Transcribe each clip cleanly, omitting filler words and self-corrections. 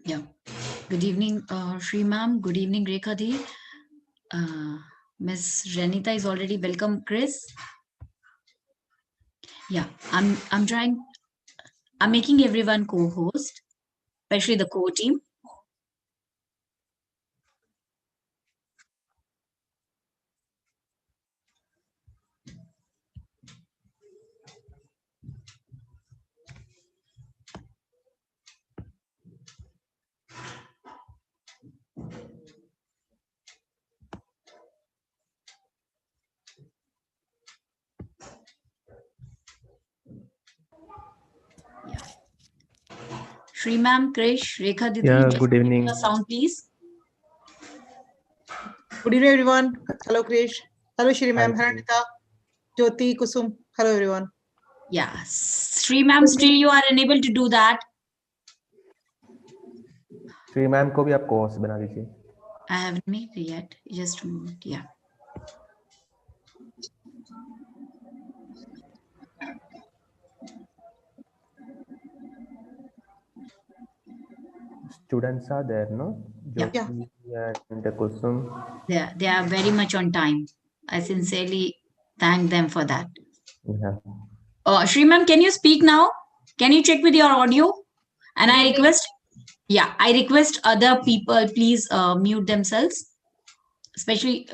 Yeah. Good evening, Shri Ma'am. Good evening, Rekha Di. Miss Renita is already welcome, Chris. Yeah, I'm trying. I'm making everyone co-host, especially the core team. Yeah. Shri Ma'am, Krish, Rekha Didi, Yeah, just good give me a evening. sound, please. Good evening, everyone. Hello, Krish. Hello, Shri Hi. Ma'am, Haranita, Jyoti, Kusum. Hello, everyone. Yeah. Shri Ma'am, still you are unable to do that. Shri ma'am को भी आप course बना दीजिए. I haven't made it yet. Just a moment. Yeah. Students are there, no? Yeah. Jyoti and Kusum. They are very much on time. I sincerely thank them for that. Yeah. Shri Ma'am, can you speak now? Can you check with your audio? And I request, I request other people please mute themselves, especially.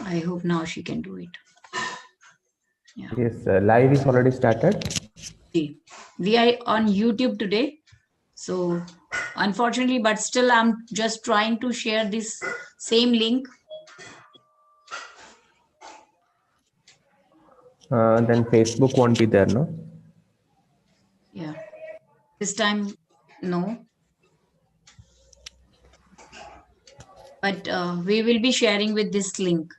I hope now she can do it. Yeah. Yes, live is already started. We are on YouTube today. So unfortunately, but still I'm just trying to share this same link. Then Facebook won't be there, no? Yeah. This time, no. But we will be sharing with this link.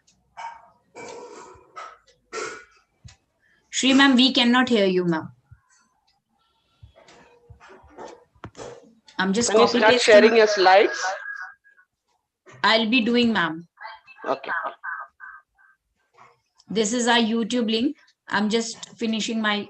Shri Ma'am, we cannot hear you, ma'am. I'm just Can you copy start pasting. sharing your slides? I'll be doing, ma'am. Okay. This is our YouTube link. I'm just finishing my.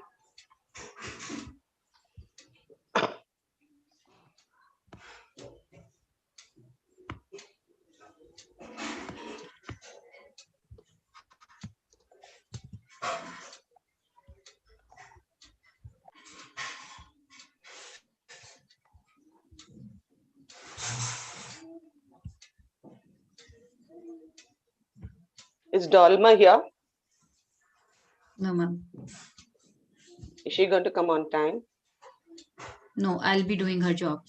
Is Dolma here? No, ma'am. Is she going to come on time? No, I'll be doing her job.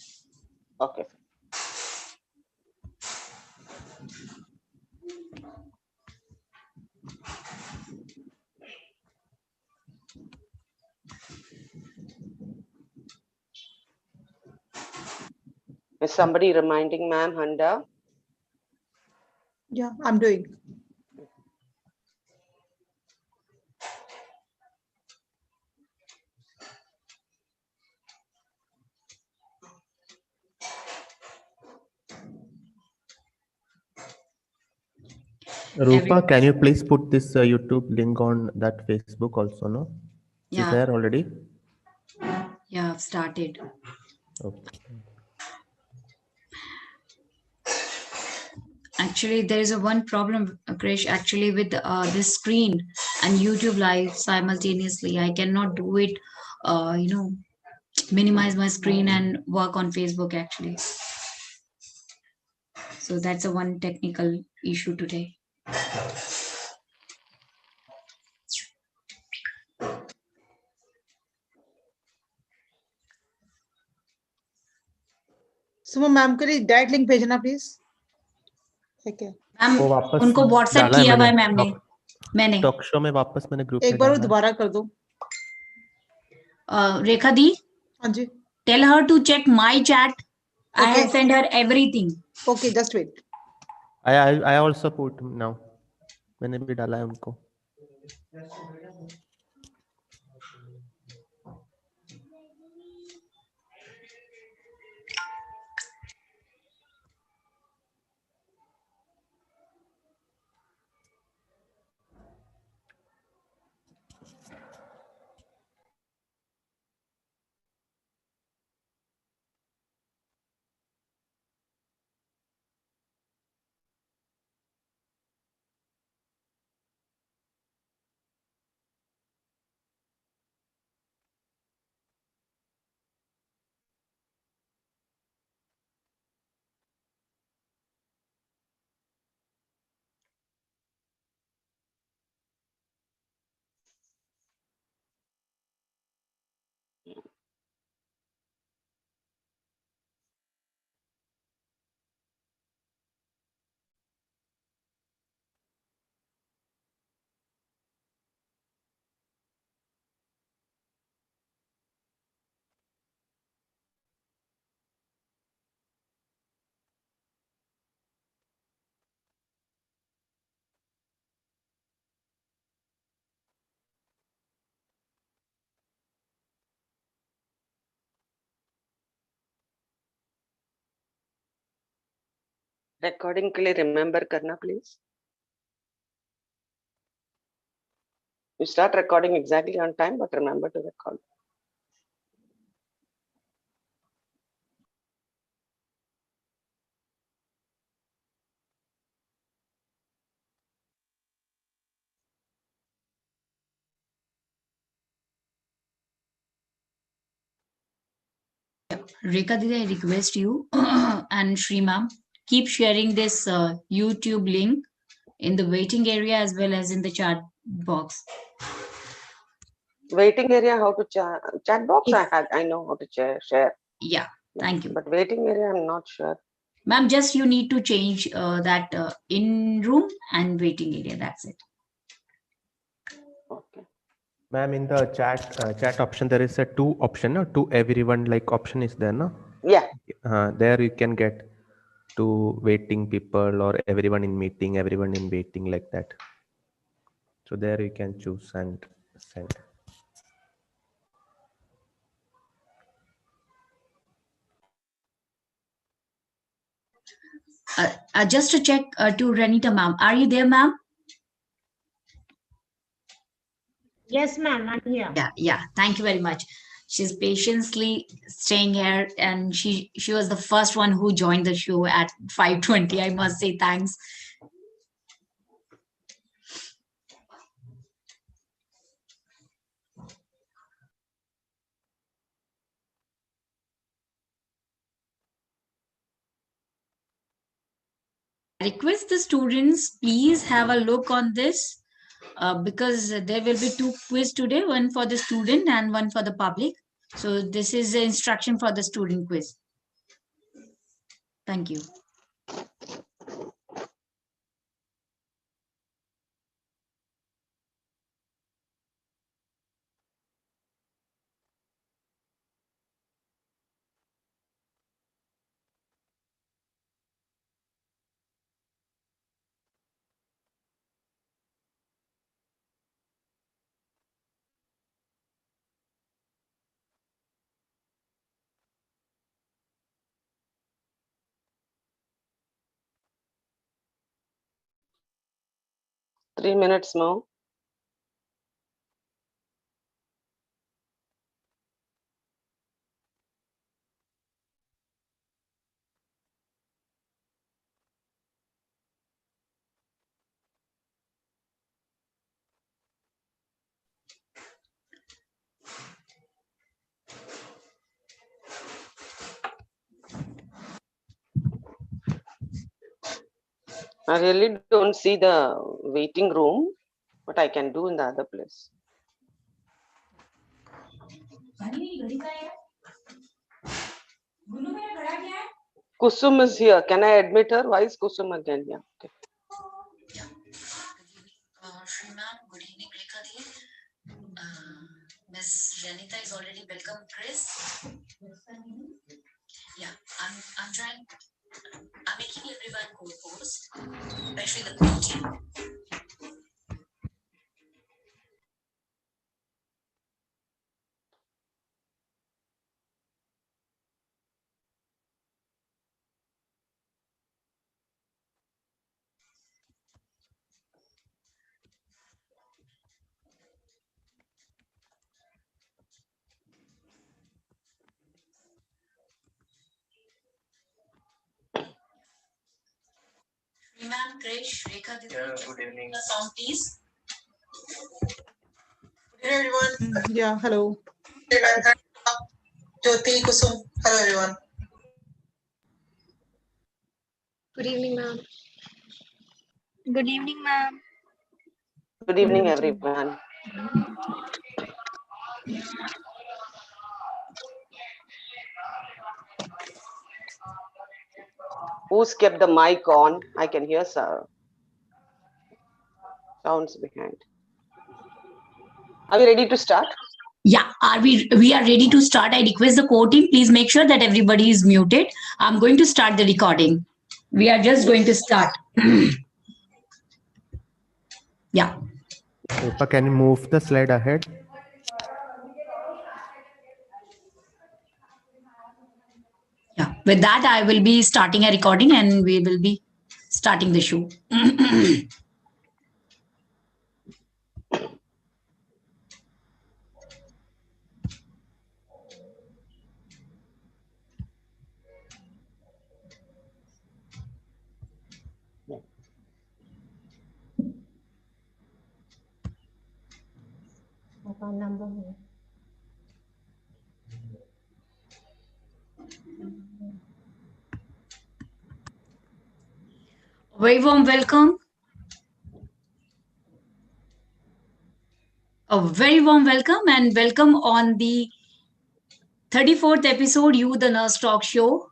Okay. Is somebody reminding Ma'am Handa? Yeah, I'm doing. Rupa, can you please put this YouTube link on that Facebook also, no? Is Yeah. there already? Yeah, I've started. Okay. Actually, there is a one problem, Krish, actually with this screen and YouTube live simultaneously. I cannot do it, minimize my screen and work on Facebook actually. So that's a one technical issue today. Suman ma'am के लिए direct link भेजना please. ठीक है. Ma'am वो वापस उनको WhatsApp डाला है किया हुआ है मैंने. मैम ने. मैंने टॉक शो में वापस मैंने ग्रुप एक में बार वो डाला है. दोबारा कर दो. रेखा दी, हाँ जी. tell her to check my chat. I Okay. have sent her everything. Okay, just wait. I also put now. मैंने भी डाला है उनको. Recording के लिए remember करना please. You start recording exactly on time, but remember to record. Rekha Didi, I request you and Shri ma'am, keep sharing this YouTube link in the waiting area as well as in the chat box. Waiting area, how to chat box? If- I know how to share. Yeah, thank you. But waiting area, I'm not sure. Ma'am, just you need to change that in room and waiting area. That's it. Okay. Ma'am, in the chat option, there is a to option, no? To everyone like option is there, no? Yeah. There you can get to waiting people or everyone in meeting, everyone in waiting like that. So there you can choose and send. Just to check to Renita ma'am. Are you there, ma'am? Yes, ma'am, I'm here. Yeah. Thank you very much. She's patiently staying here, and she was the first one who joined the show at 5:20. I must say thanks. I request the students, please have a look on this because there will be two quiz today, one for the student and one for the public. So this is the instruction for the student quiz. Thank you. Three minutes more. I really don't see the waiting room, what I can do in the other place. Kusum is here. Can I admit her? Why is Kusum again here? Okay. Shri ma'am, good evening, Rekha Di. Miss Janita is already welcome, Chris. Yeah, I'm trying. I'm making everyone co-host, especially the coaching. ma'am, Krish, Rekha Didi. Good evening. The sound, please. Good evening, everyone. Yeah, hello. Jyoti, Kusum. Hello, everyone. Good evening, ma'am. Good evening, ma'am. Good evening, everyone. Who's kept the mic on? I can hear sounds behind. Are we ready to start? Yeah, we are ready to start. I request the core team, please make sure that everybody is muted. I'm going to start the recording. We are just going to start. Yeah. Rupa, can you move the slide ahead? Yeah. With that, I will be starting a recording and we will be starting the show. Account number है. Very warm welcome. A very warm welcome and welcome on the 34th episode, You the Nurse Talk Show.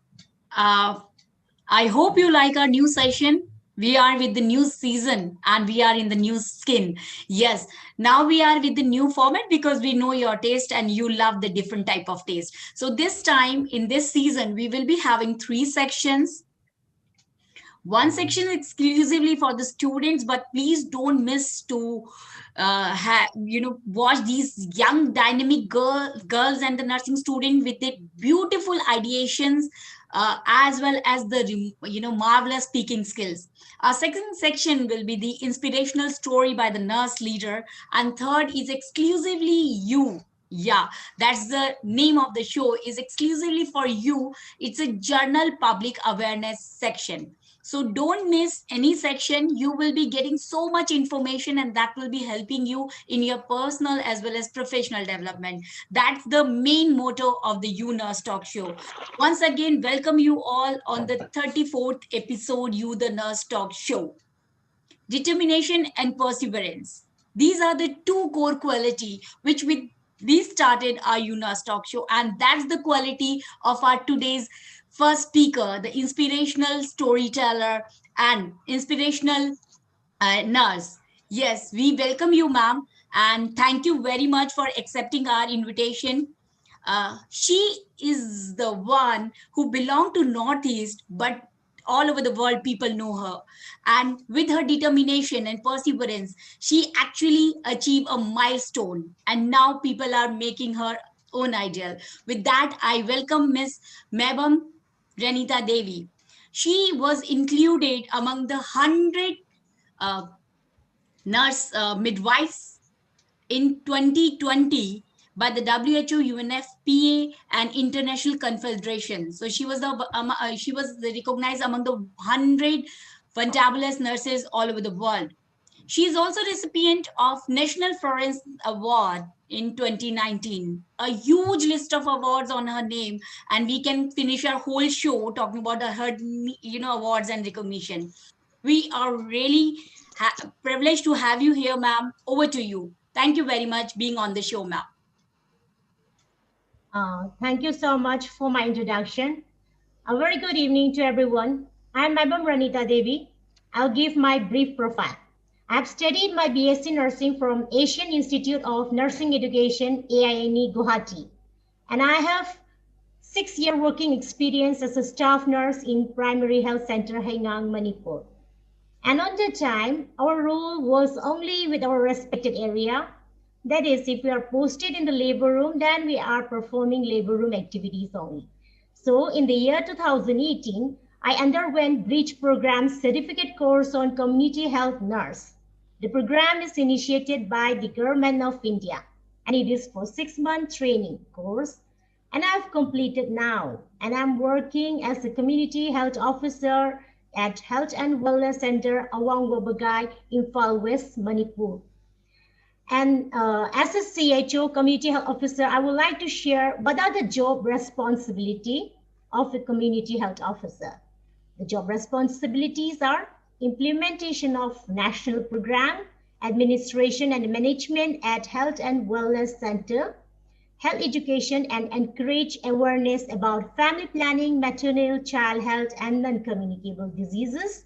I hope you like our new session. We are with the new season and we are in the new skin. Yes, now we are with the new format because we know your taste and you love the different type of taste. So this time in this season, we will be having 3 sections. One section exclusively for the students, but please don't miss to watch these young dynamic girls and the nursing student with their beautiful ideations as well as the marvelous speaking skills. Our second section will be the inspirational story by the nurse leader, and third is exclusively you. Yeah, that's the name of the show, is exclusively for you. It's a journal public awareness section. So don't miss any section. You will be getting so much information and that will be helping you in your personal as well as professional development. That's the main motto of the You Nurse Talk Show. Once again, welcome you all on the 34th episode, You the Nurse Talk Show. Determination and perseverance. These are the 2 core quality which we started our You Nurse Talk Show, and that's the quality of our today's first speaker, the inspirational storyteller and inspirational nurse. Yes, we welcome you, ma'am, and thank you very much for accepting our invitation. She is the one who belonged to Northeast, but all over the world people know her, and with her determination and perseverance she actually achieved a milestone, and now people are making her own ideal. With that, I welcome Miss Mebam Renita Devi. She was included among the 100 nurse midwives in 2020 by the WHO, UNFPA, and International Confederation. So she was recognized among the 100 fantabulous nurses all over the world. She is also recipient of National Florence Award in 2019. A huge list of awards on her name, and we can finish our whole show talking about her awards and recognition. We are really privileged to have you here, ma'am. Over to you. Thank you very much being on the show, ma'am. Thank you so much for my introduction. A very good evening to everyone. I'm Mebam Renita Devi. I'll give my brief profile. I've studied my BSc Nursing from Asian Institute of Nursing Education, AINE, Guwahati. And I have 6-year working experience as a staff nurse in Primary Health Center, Haingang, Manipur. And on that time, our role was only with our respected area. That is, if we are posted in the labor room, then we are performing labor room activities only. So in the year 2018, I underwent Bridge Program Certificate course on Community Health Nurse. The program is initiated by the Government of India, and it is for 6-month training course. And I've completed now, and I'm working as a community health officer at Health and Wellness Center, Awang Wabagai, Imphal West, Manipur. And as a CHO, Community Health Officer, I would like to share what are the job responsibility of a Community Health Officer. The job responsibilities are implementation of national program, administration and management at Health and Wellness Center, health education and encourage awareness about family planning, maternal, child health, and non-communicable diseases,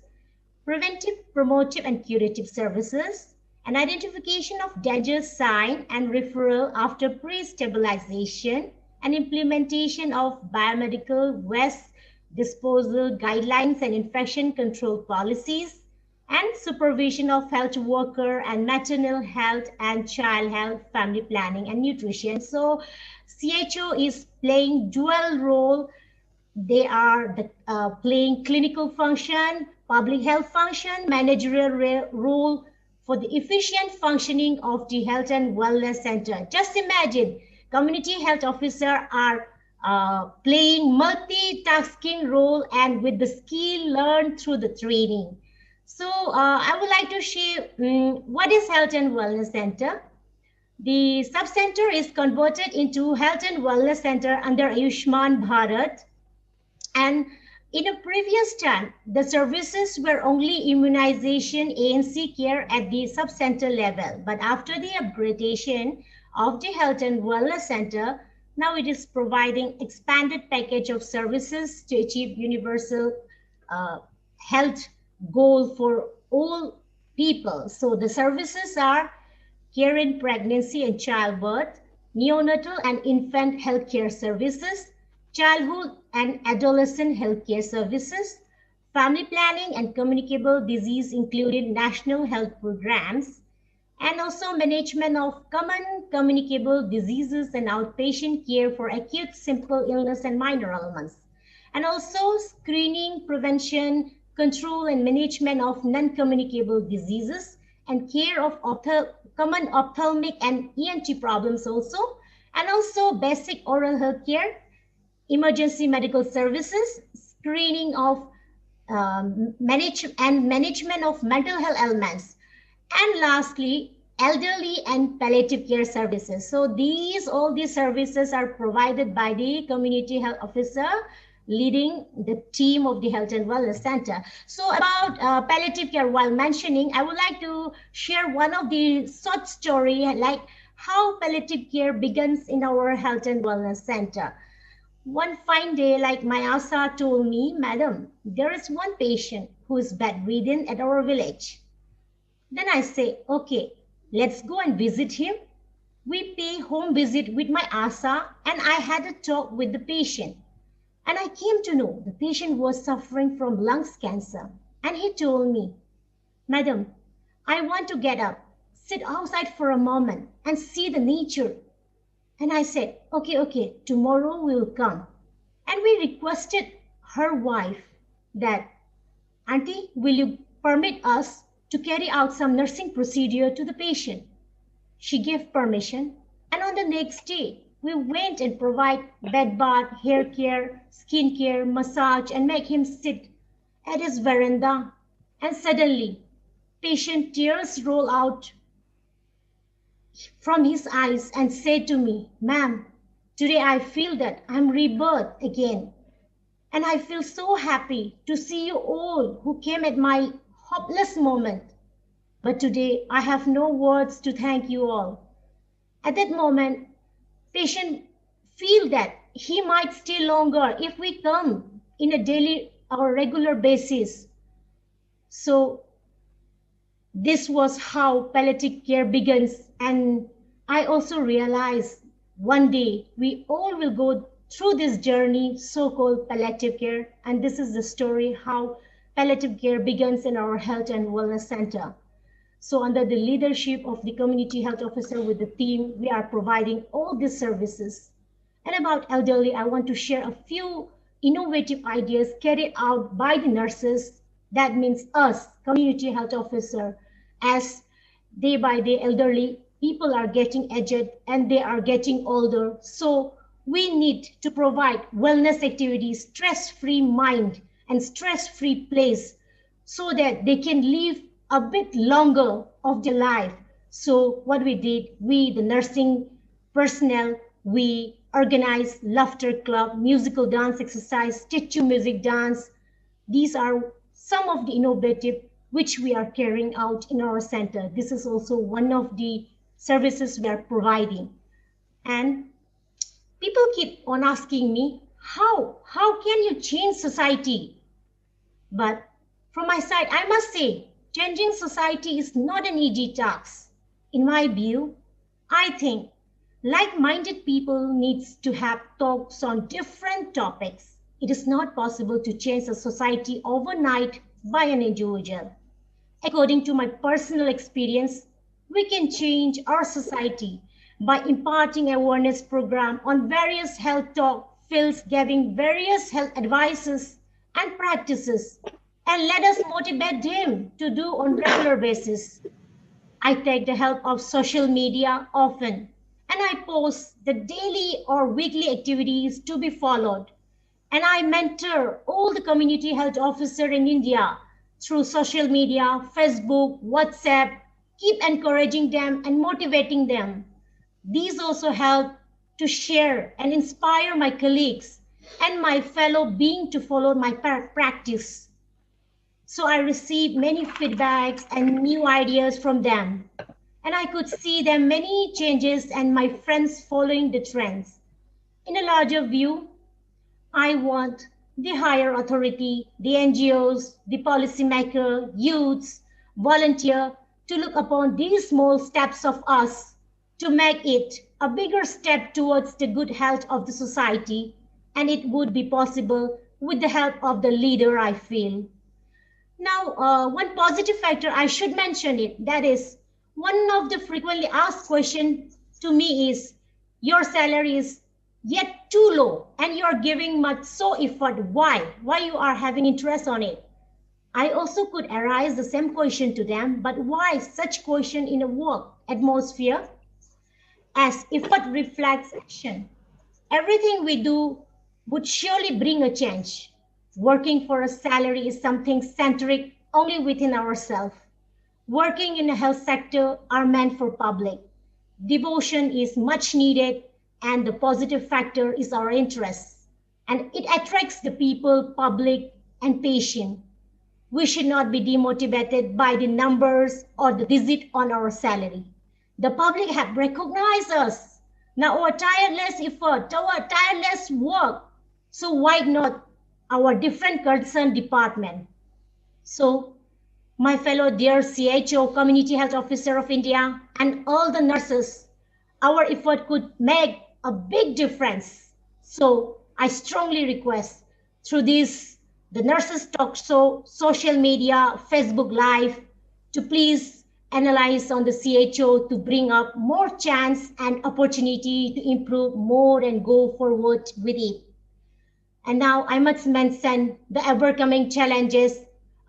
preventive, promotive, and curative services, and identification of danger sign and referral after pre-stabilization, and implementation of biomedical waste disposal guidelines and infection control policies, and supervision of health worker and maternal health and child health, family planning and nutrition. So CHO is playing dual role. They are playing clinical function, public health function, managerial role for the efficient functioning of the Health and Wellness Center. Just imagine, community health officers are playing multitasking role and with the skill learned through the training. So I would like to share what is Health and Wellness Center. The sub-center is converted into Health and Wellness Center under Ayushman Bharat. And in a previous time, the services were only immunization, ANC care at the sub-center level. But after the upgradation of the Health and Wellness Center, now it is providing expanded package of services to achieve universal health goal for all people. So the services are care in pregnancy and childbirth, neonatal and infant healthcare services, childhood and adolescent healthcare services, family planning and communicable disease including national health programs, and also management of common communicable diseases and outpatient care for acute simple illness and minor ailments, and also screening, prevention, control and management of non-communicable diseases, and care of common ophthalmic and ENT problems also, and also basic oral health care, emergency medical services, screening of management of mental health ailments, and lastly, elderly and palliative care services. So all these services are provided by the community health officer leading the team of the Health and Wellness Center. So about palliative care, while mentioning, I would like to share one of the short story, like how palliative care begins in our Health and Wellness Center. One fine day, like my ASA told me, Madam, there is one patient who is bedridden at our village. Then I say, okay, let's go and visit him. We pay home visit with my ASA and I had a talk with the patient. And I came to know the patient was suffering from lungs cancer. And he told me, Madam, I want to get up, sit outside for a moment and see the nature. And I said, okay, tomorrow we will come. And we requested her wife that, Auntie, will you permit us to carry out some nursing procedure to the patient? She gave permission. And on the next day, we went and provide bed bath, hair care, skin care, massage, and make him sit at his veranda. And suddenly, patient tears roll out from his eyes and said to me, Ma'am, today I feel that I'm rebirthed again. And I feel so happy to see you all who came at my hopeless moment. But today I have no words to thank you all. At that moment, patient feel that he might stay longer if we come in a daily or regular basis. So this was how palliative care begins. And I also realized one day we all will go through this journey, so-called palliative care. And this is the story how palliative care begins in our Health and Wellness Center. So under the leadership of the community health officer with the team, we are providing all these services. And about elderly, I want to share a few innovative ideas carried out by the nurses. That means us, community health officer, as day by day elderly people are getting aged and they are getting older. So we need to provide wellness activities, stress-free mind, and stress-free place so that they can live a bit longer of their life. So what we did, we, the nursing personnel, we organized laughter club, musical dance exercise, statue music dance. These are some of the innovative which we are carrying out in our center. This is also one of the services we are providing. And people keep on asking me, how can you change society? But from my side, I must say, changing society is not an easy task. In my view, I think like-minded people needs to have talks on different topics. It is not possible to change a society overnight by an individual. According to my personal experience, we can change our society by imparting awareness program on various health talk fields, giving various health advices and practices, and let us motivate them to do on regular basis. I take the help of social media often, and I post the daily or weekly activities to be followed. And I mentor all the community health officers in India through social media, Facebook, WhatsApp, keep encouraging them and motivating them. These also help to share and inspire my colleagues and my fellow beings to follow my practice. So I received many feedbacks and new ideas from them. And I could see them many changes and my friends following the trends. In a larger view, I want the higher authority, the NGOs, the policymaker, youths, volunteer to look upon these small steps of us to make it a bigger step towards the good health of the society. And it would be possible with the help of the leader, I feel. Now, one positive factor, I should mention it, that is, one of the frequently asked questions to me is, your salary is yet too low and you're giving much so effort. Why you are having interest on it? I also could arise the same question to them, but why such question in a work atmosphere? As effort reflects action. Everything we do would surely bring a change. Working for a salary is something centric only within ourselves. Working in the health sector are meant for public. Devotion is much needed, and the positive factor is our interest. And it attracts the people, public, and patient. We should not be demotivated by the numbers or the visit on our salary. The public have recognized us. Now our tireless effort, our tireless work. So why not our different concerned department? So my fellow dear CHO, Community Health Officer of India, and all the nurses, our effort could make a big difference. So I strongly request through this, the Nurses Talk Show, social media, Facebook Live, to please analyze on the CHO to bring up more chance and opportunity to improve more and go forward with it. And now I must mention the ever-coming challenges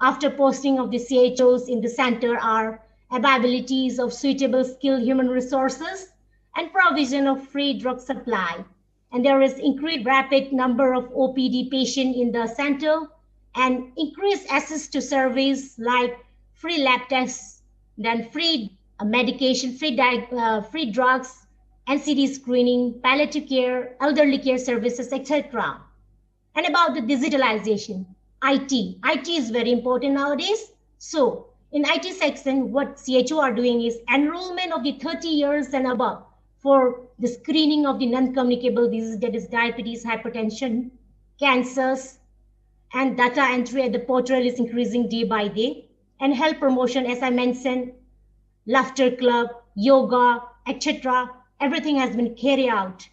after posting of the CHOs in the center are availabilities of suitable skilled human resources and provision of free drug supply. And there is increased rapid number of OPD patients in the center and increased access to service like free lab tests, then free medication, free drugs, NCD screening, palliative care, elderly care services, etc. And about the digitalization, IT is very important nowadays. So in IT section, what CHO are doing is enrollment of the 30 years and above for the screening of the non-communicable diseases, that is diabetes, hypertension, cancers, and data entry at the portal is increasing day by day. And health promotion, as I mentioned, laughter club, yoga, etc. Everything has been carried out.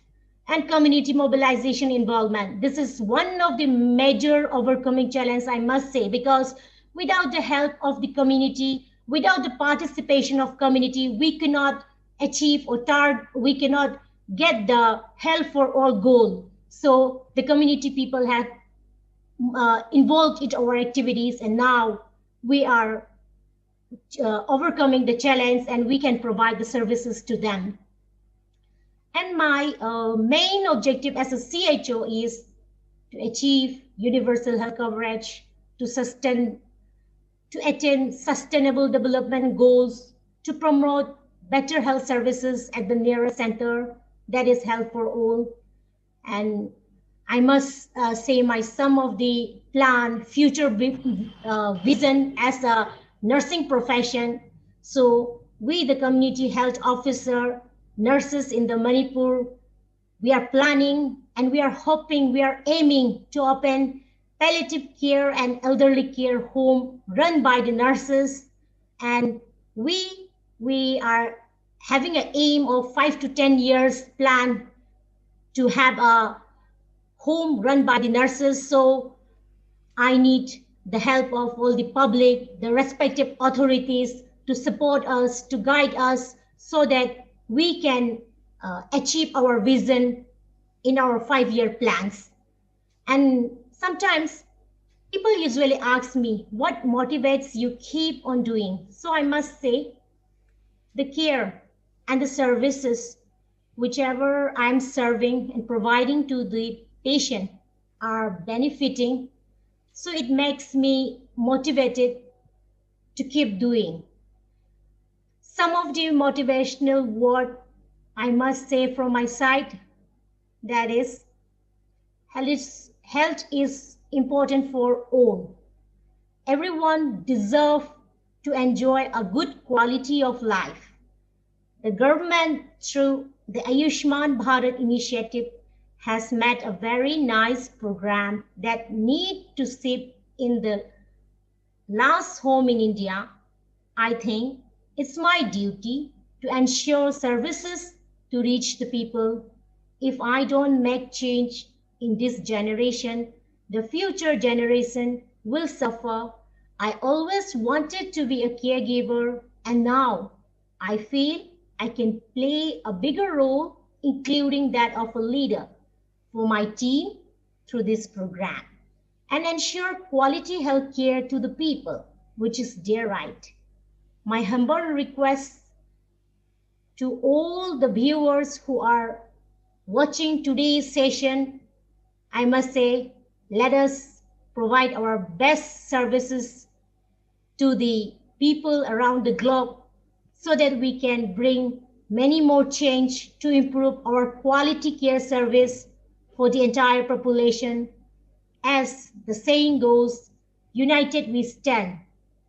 And community mobilization involvement. This is one of the major overcoming challenges, I must say, because without the help of the community, without the participation of community, we cannot achieve or we cannot get the health for all goal. So the community people have involved in our activities, and now we are overcoming the challenge and we can provide the services to them. And my main objective as a CHO is to achieve universal health coverage, to attain sustainable development goals, to promote better health services at the nearest center, that is health for all. And I must say some of the plan, future vision as a nursing profession. So we, the community health officer, nurses in the Manipur, we are planning and we are hoping, we are aiming to open palliative care and elderly care home run by the nurses. And we are having an aim of 5 to 10 years plan to have a home run by the nurses. So I need the help of all the public, the respective authorities to support us, to guide us so that we can achieve our vision in our 5-year plans. And sometimes people usually ask me, what motivates you keep on doing? So I must say, the care and the services, whichever I'm serving and providing to the patient, are benefiting. So it makes me motivated to keep doing. Some of the motivational word I must say from my side, that is, health is important for all. Everyone deserves to enjoy a good quality of life. The government, through the Ayushman Bharat initiative, has made a very nice program that need to sit in the last home in India. I think it's my duty to ensure services to reach the people. If I don't make change in this generation, the future generation will suffer. I always wanted to be a caregiver, and now I feel I can play a bigger role, including that of a leader for my team through this program, and ensure quality health care to the people, which is their right. My humble request to all the viewers who are watching today's session, I must say, let us provide our best services to the people around the globe so that we can bring many more change to improve our quality care service for the entire population. As the saying goes, united we stand,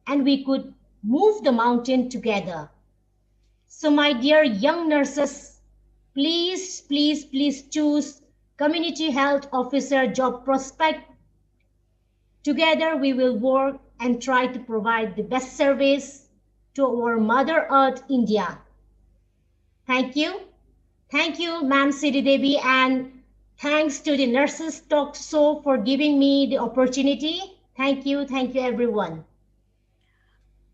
and we could move the mountain together. So my dear young nurses, please, please, please choose Community Health Officer job prospect. Together we will work and try to provide the best service to our Mother Earth, India. Thank you. Thank you, Ma'am Siri Devi, and thanks to the Nurses Talk Show for giving me the opportunity. Thank you, everyone.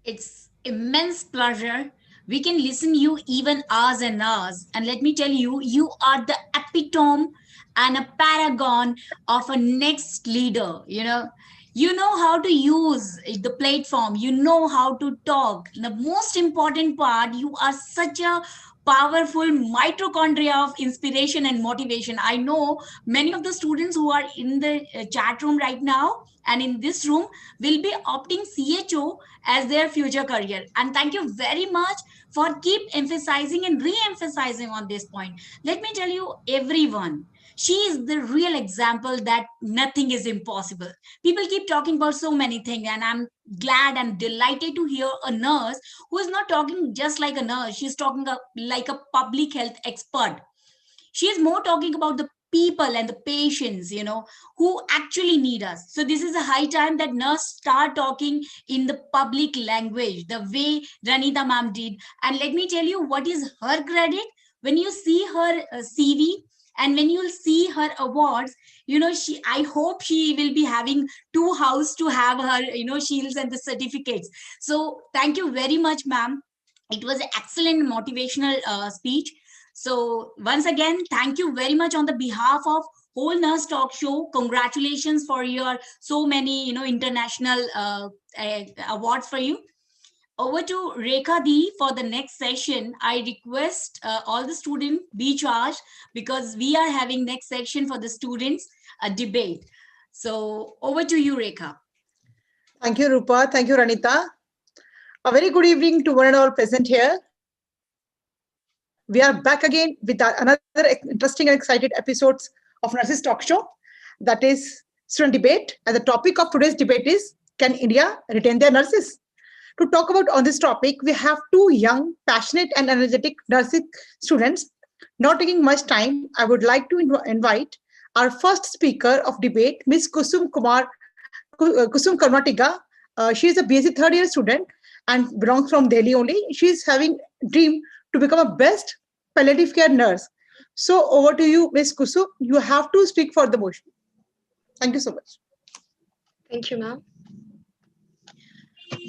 It's immense pleasure. We can listen you even hours and hours. And let me tell you, you are the epitome and a paragon of a next leader. You know how to use the platform. You know how to talk. The most important part, you are such a powerful mitochondria of inspiration and motivation. I know many of the students who are in the chat room right now and in this room will be opting CHO as their future career. And thank you very much for keep emphasizing and re-emphasizing on this point. Let me tell you, everyone, she is the real example that nothing is impossible. People keep talking about so many things, and I'm glad and delighted to hear a nurse who is not talking just like a nurse. She's talking like a public health expert. She is more talking about the people and the patients, who actually need us. So this is a high time that nurse start talking in the public language, the way Ranita ma'am did. And let me tell you what is her credit. When you see her CV, and when you'll see her awards, I hope she will be having 2 houses to have her, shields and the certificates. So thank you very much, ma'am. It was an excellent motivational speech. So once again, thank you very much on the behalf of whole Nurse Talk Show. Congratulations for your so many, international awards for you. Over to Rekha Di for the next session. I request all the students be charged, because we are having next section for the students, a debate. So over to you, Rekha. Thank you, Rupa. Thank you, Ranita. A very good evening to one and all present here. We are back again with another interesting and excited episodes of Nurses Talk Show. That is student debate. And the topic of today's debate is, can India retain their nurses? To talk about on this topic, we have two young, passionate and energetic nursing students. Not taking much time, I would like to invite our first speaker of debate, Ms. Kusum Karmatiga. She is a BSc third year student and belongs from Delhi only. She is having dream to become a best palliative care nurse. So over to you, Ms. Kusum. You have to speak for the motion. Thank you so much. Thank you, ma'am.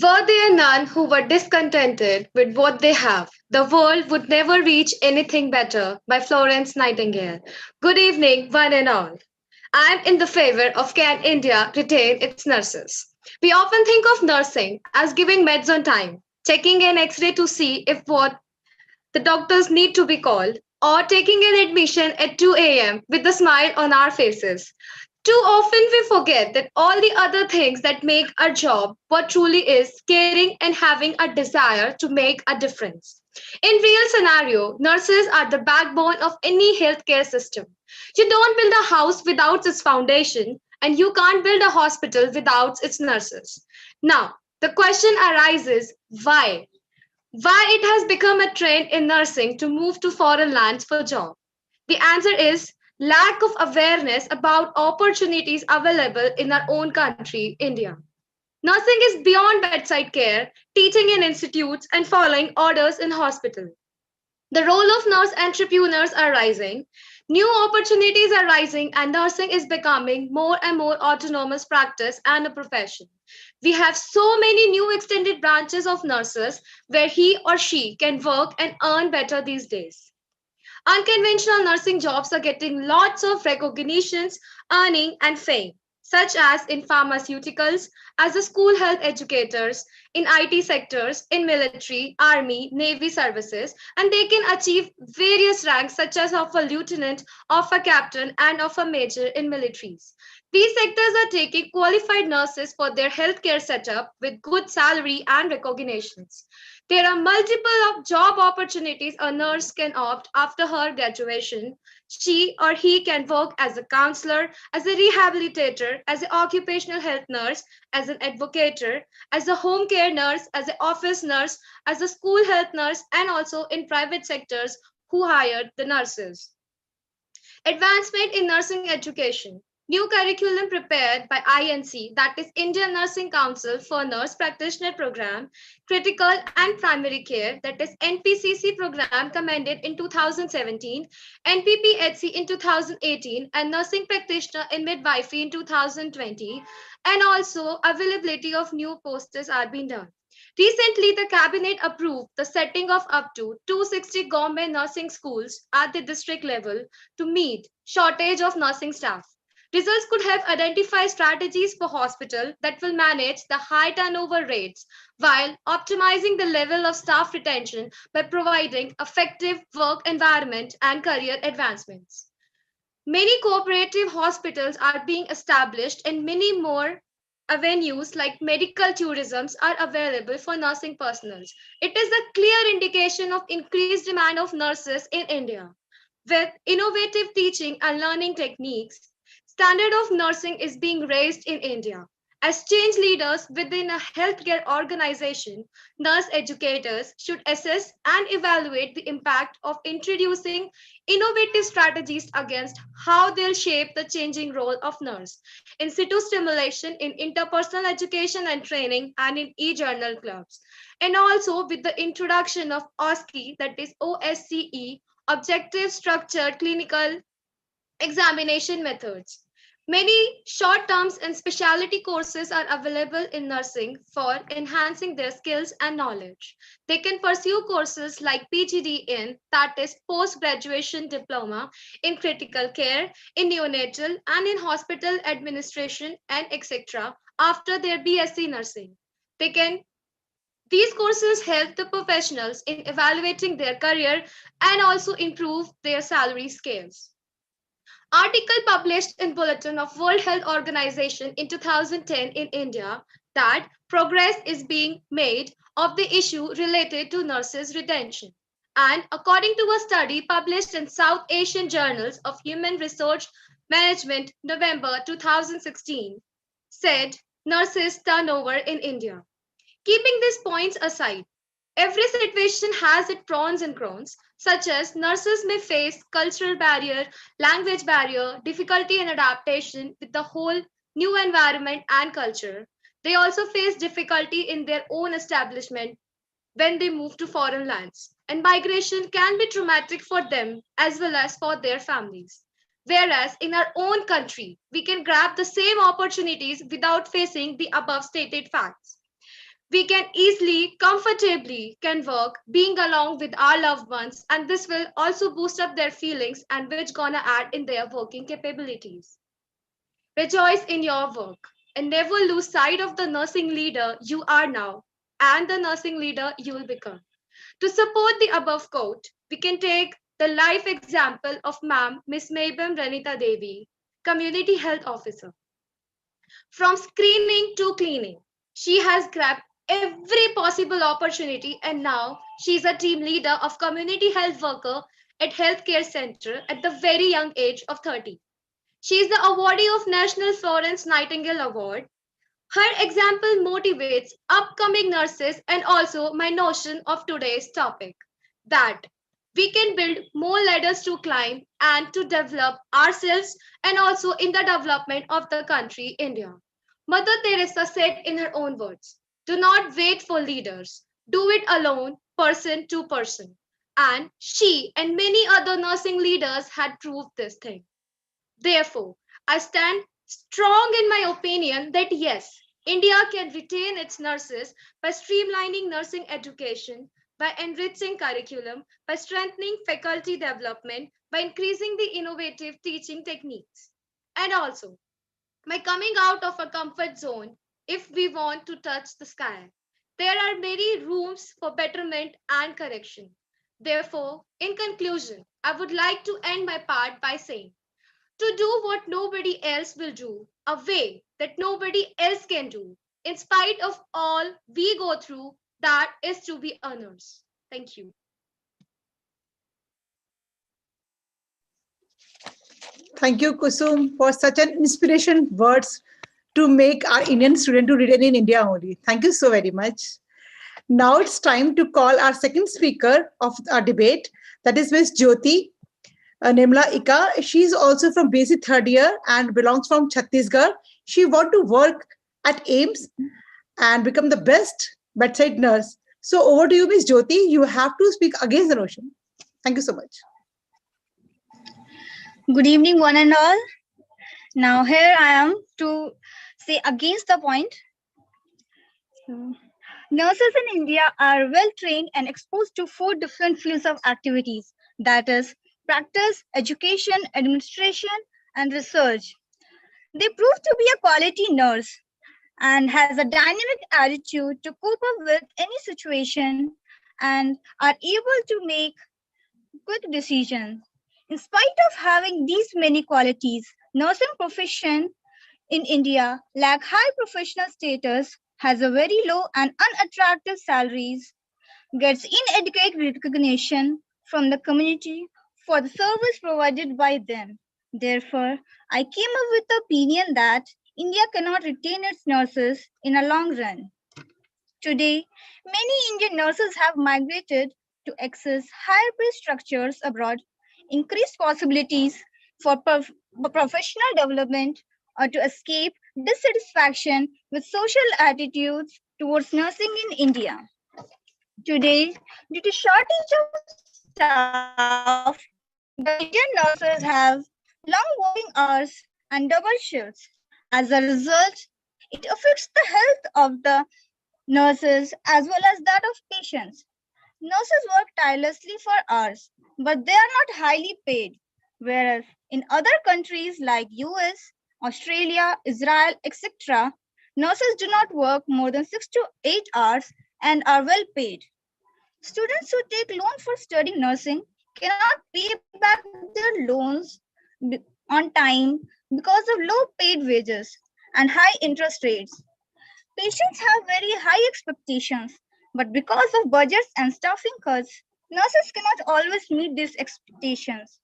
Were there none who were discontented with what they have, the world would never reach anything better, by Florence Nightingale. Good evening, one and all. I am in the favor of can India retain its nurses. We often think of nursing as giving meds on time, checking an X-ray to see if what the doctors need to be called, or taking an admission at 2 a.m. with a smile on our faces. Too often we forget that all the other things that make our job what truly is caring and having a desire to make a difference. In real scenario, nurses are the backbone of any healthcare system. You don't build a house without its foundation, and you can't build a hospital without its nurses. Now, the question arises, why? Why it has become a trend in nursing to move to foreign lands for job? The answer is lack of awareness about opportunities available in our own country, India. Nursing is beyond bedside care, teaching in institutes, and following orders in hospital. The role of nurse entrepreneurs are rising. New opportunities are rising, and nursing is becoming more and more autonomous practice and a profession. We have so many new extended branches of nurses where he or she can work and earn better these days. Unconventional nursing jobs are getting lots of recognitions, earning, and fame, such as in pharmaceuticals, as a school health educators, in IT sectors, in military, army, navy services, and they can achieve various ranks such as of a lieutenant, of a captain, and of a major in militaries. These sectors are taking qualified nurses for their healthcare setup with good salary and recognitions. There are multiple job opportunities a nurse can opt after her graduation. She or he can work as a counselor, as a rehabilitator, as an occupational health nurse, as an advocator, as a home care nurse, as an office nurse, as a school health nurse, and also in private sectors who hired the nurses. Advancement in nursing education. New curriculum prepared by INC, that is Indian Nursing Council for Nurse Practitioner Program, Critical and Primary Care, that is NPCC program commended in 2017, NPPHC in 2018, and Nursing Practitioner in Midwifery in 2020, and also availability of new posters are being done. Recently, the cabinet approved the setting of up to 260 government nursing schools at the district level to meet shortage of nursing staff. Results could help identify strategies for hospital that will manage the high turnover rates while optimizing the level of staff retention by providing effective work environment and career advancements. Many cooperative hospitals are being established and many more avenues like medical tourism are available for nursing personnel. It is a clear indication of increased demand of nurses in India. With innovative teaching and learning techniques, standard of nursing is being raised in India. As change leaders within a healthcare organization, nurse educators should assess and evaluate the impact of introducing innovative strategies against how they'll shape the changing role of nurse. In situ stimulation in interpersonal education and training and in e-journal clubs. And also with the introduction of OSCE, that is OSCE, Objective Structured Clinical Examination Methods. Many short terms and specialty courses are available in nursing for enhancing their skills and knowledge. They can pursue courses like PGD in, that is post-graduation diploma in critical care, in neonatal and in hospital administration and etc. after their BSc nursing. These courses help the professionals in evaluating their career and also improve their salary scales. Article published in Bulletin of World Health Organization in 2010 in India that progress is being made of the issue related to nurses' retention. And according to a study published in South Asian Journals of Human Resource Management, November 2016, said nurses turnover in India. Keeping these points aside, every situation has its pros and cons, such as nurses may face cultural barrier, language barrier, difficulty in adaptation with the whole new environment and culture. They also face difficulty in their own establishment when they move to foreign lands. And migration can be traumatic for them as well as for their families. Whereas in our own country, we can grab the same opportunities without facing the above stated facts. We can easily, comfortably can work being along with our loved ones, and this will also boost up their feelings and which gonna add in their working capabilities. Rejoice in your work and never lose sight of the nursing leader you are now and the nursing leader you will become. To support the above quote, we can take the life example of Ma'am Miss Mabem Ranita Devi, Community Health Officer. From screening to cleaning, she has grabbed every possible opportunity, and now she's a team leader of community health worker at healthcare center at the very young age of 30. She is the awardee of National Florence Nightingale Award. Her example motivates upcoming nurses and also my notion of today's topic, that we can build more ladders to climb and to develop ourselves and also in the development of the country, India. Mother Teresa said in her own words, do not wait for leaders. Do it alone, person to person. And she and many other nursing leaders had proved this thing. Therefore, I stand strong in my opinion that yes, India can retain its nurses by streamlining nursing education, by enriching curriculum, by strengthening faculty development, by increasing the innovative teaching techniques, and also by coming out of a comfort zone if we want to touch the sky. There are many rooms for betterment and correction. Therefore, in conclusion, I would like to end my part by saying, to do what nobody else will do, a way that nobody else can do, in spite of all we go through, that is to be a nurse. Thank you. Thank you, Kusum, for such an inspiration words to make our Indian student to retain in India only. Thank you so very much. Now it's time to call our second speaker of our debate, that is Ms. Jyoti Nimla Ika. She is also from BSc third year and belongs from Chhattisgarh. She wants to work at AIIMS and become the best bedside nurse. So over to you, Ms. Jyoti. You have to speak against the notion. Thank you so much. Good evening, one and all. Now here I am to say against the point. Nurses in India are well trained and exposed to 4 different fields of activities, that is, practice, education, administration, and research. They prove to be a quality nurse and has a dynamic attitude to cope up with any situation and are able to make quick decisions. In spite of having these many qualities, nursing profession in India lack high professional status, has a very low and unattractive salaries, gets inadequate recognition from the community for the service provided by them. Therefore, I came up with the opinion that India cannot retain its nurses in a long run. Today, many Indian nurses have migrated to access higher pay structures abroad, increased possibilities for professional development, or to escape dissatisfaction with social attitudes towards nursing in India. Today, due to shortage of staff, the Indian nurses have long working hours and double shifts. As a result, it affects the health of the nurses as well as that of patients. Nurses work tirelessly for hours, but they are not highly paid, whereas in other countries like US, Australia, Israel, etc., nurses do not work more than 6 to 8 hours and are well paid. Students who take loan for studying nursing cannot pay back their loans on time because of low paid wages and high interest rates. Patients have very high expectations, but because of budgets and staffing cuts, nurses cannot always meet these expectations.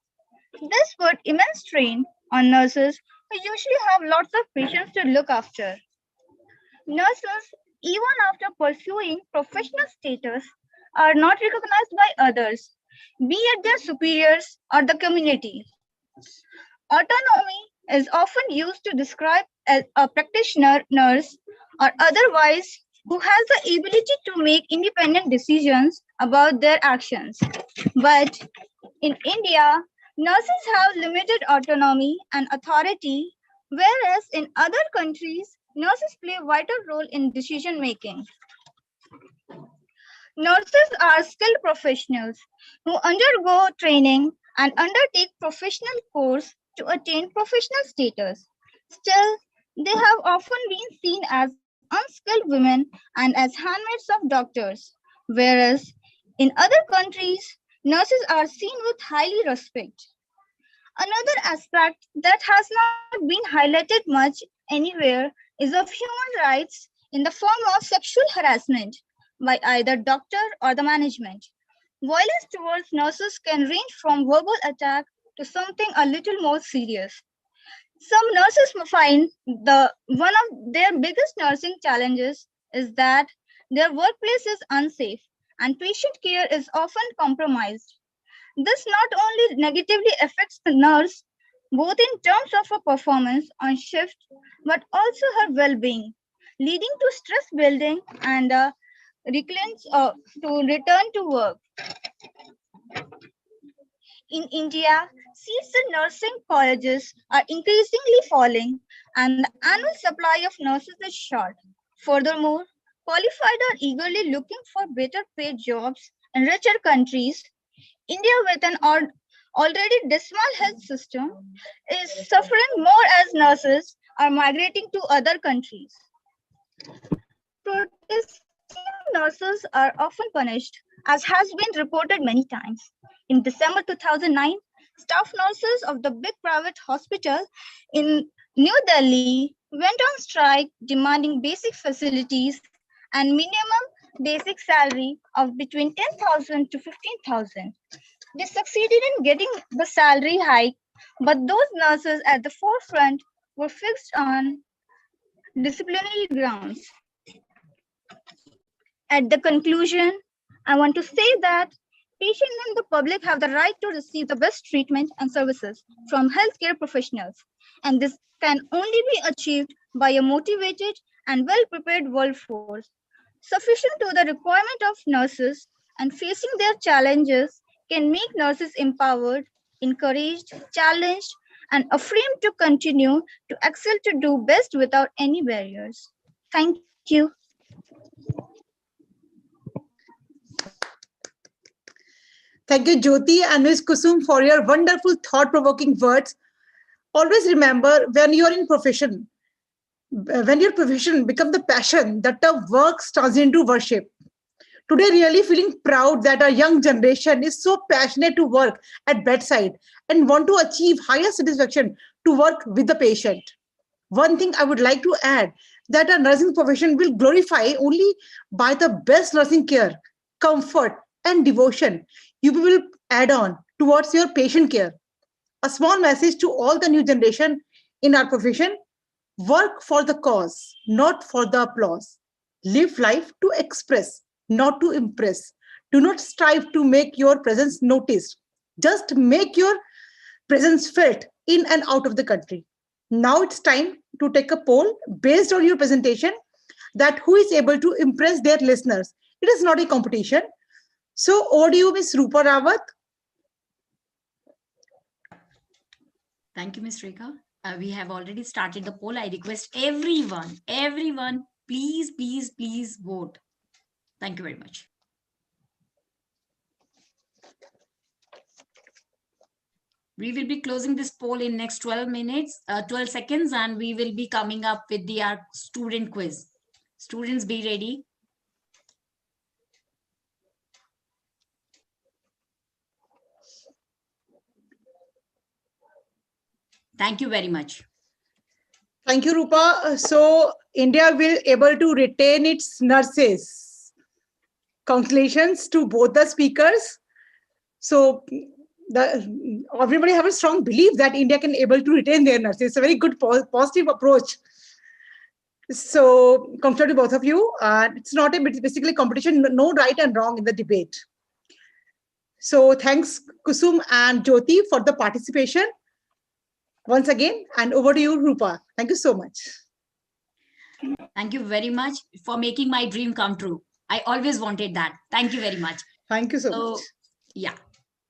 This put immense strain on nurses who usually have lots of patients to look after. Nurses, even after pursuing professional status, are not recognized by others, be it their superiors or the community. Autonomy is often used to describe a practitioner, nurse, or otherwise who has the ability to make independent decisions about their actions. But in India, nurses have limited autonomy and authority, whereas in other countries, nurses play a vital role in decision making. Nurses are skilled professionals who undergo training and undertake professional course to attain professional status. Still, they have often been seen as unskilled women and as handmaids of doctors, whereas in other countries, nurses are seen with highly respect. Another aspect that has not been highlighted much anywhere is of human rights in the form of sexual harassment by either doctor or the management. Violence towards nurses can range from verbal attack to something a little more serious. Some nurses find one of their biggest nursing challenges is that their workplace is unsafe and patient care is often compromised. This not only negatively affects the nurse, both in terms of her performance on shift, but also her well-being, leading to stress building and recurrence to return to work. In India, seats in nursing colleges are increasingly falling, and the annual supply of nurses is short. Furthermore, qualified are eagerly looking for better paid jobs in richer countries. India, with an already dismal health system, is suffering more as nurses are migrating to other countries. Protesting nurses are often punished, as has been reported many times. In December 2009, staff nurses of the big private hospital in New Delhi went on strike demanding basic facilities and minimum basic salary of between 10,000 to 15,000. They succeeded in getting the salary hike, but those nurses at the forefront were fixed on disciplinary grounds. At the conclusion, I want to say that patients and the public have the right to receive the best treatment and services from healthcare professionals, and this can only be achieved by a motivated and well-prepared workforce, sufficient to the requirement of nurses and facing their challenges can make nurses empowered, encouraged, challenged, and affirmed to continue to excel to do best without any barriers. Thank you. Thank you, Jyoti and Ms. Kusum, for your wonderful, thought-provoking words. Always remember, when you're in profession, when your profession becomes the passion, that the work turns into worship. Today, really feeling proud that our young generation is so passionate to work at bedside and want to achieve higher satisfaction to work with the patient. One thing I would like to add, that our nursing profession will glorify only by the best nursing care, comfort, and devotion you will add on towards your patient care. A small message to all the new generation in our profession: work for the cause, not for the applause. Live life to express, not to impress. Do not strive to make your presence noticed. Just make your presence felt in and out of the country. Now it's time to take a poll based on your presentation, that who is able to impress their listeners. It is not a competition. So over to you, Ms. Rupa Rawat. Thank you, Ms. Rekha. We have already started the poll. I request everyone, please vote. Thank you very much. We will be closing this poll in next 12 seconds, and we will be coming up with the student quiz. Students, be ready. Thank you very much. Thank you, Rupa. So India will able to retain its nurses. Congratulations to both the speakers. So everybody have a strong belief that India can able to retain their nurses. It's a very good positive approach. So congrats to both of you. It's not it's basically competition, no right and wrong in the debate. So thanks Kusum and Jyoti for the participation once again, and over to you, Rupa. Thank you so much. Thank you very much for making my dream come true. I always wanted that. Thank you very much. Thank you so much. Yeah.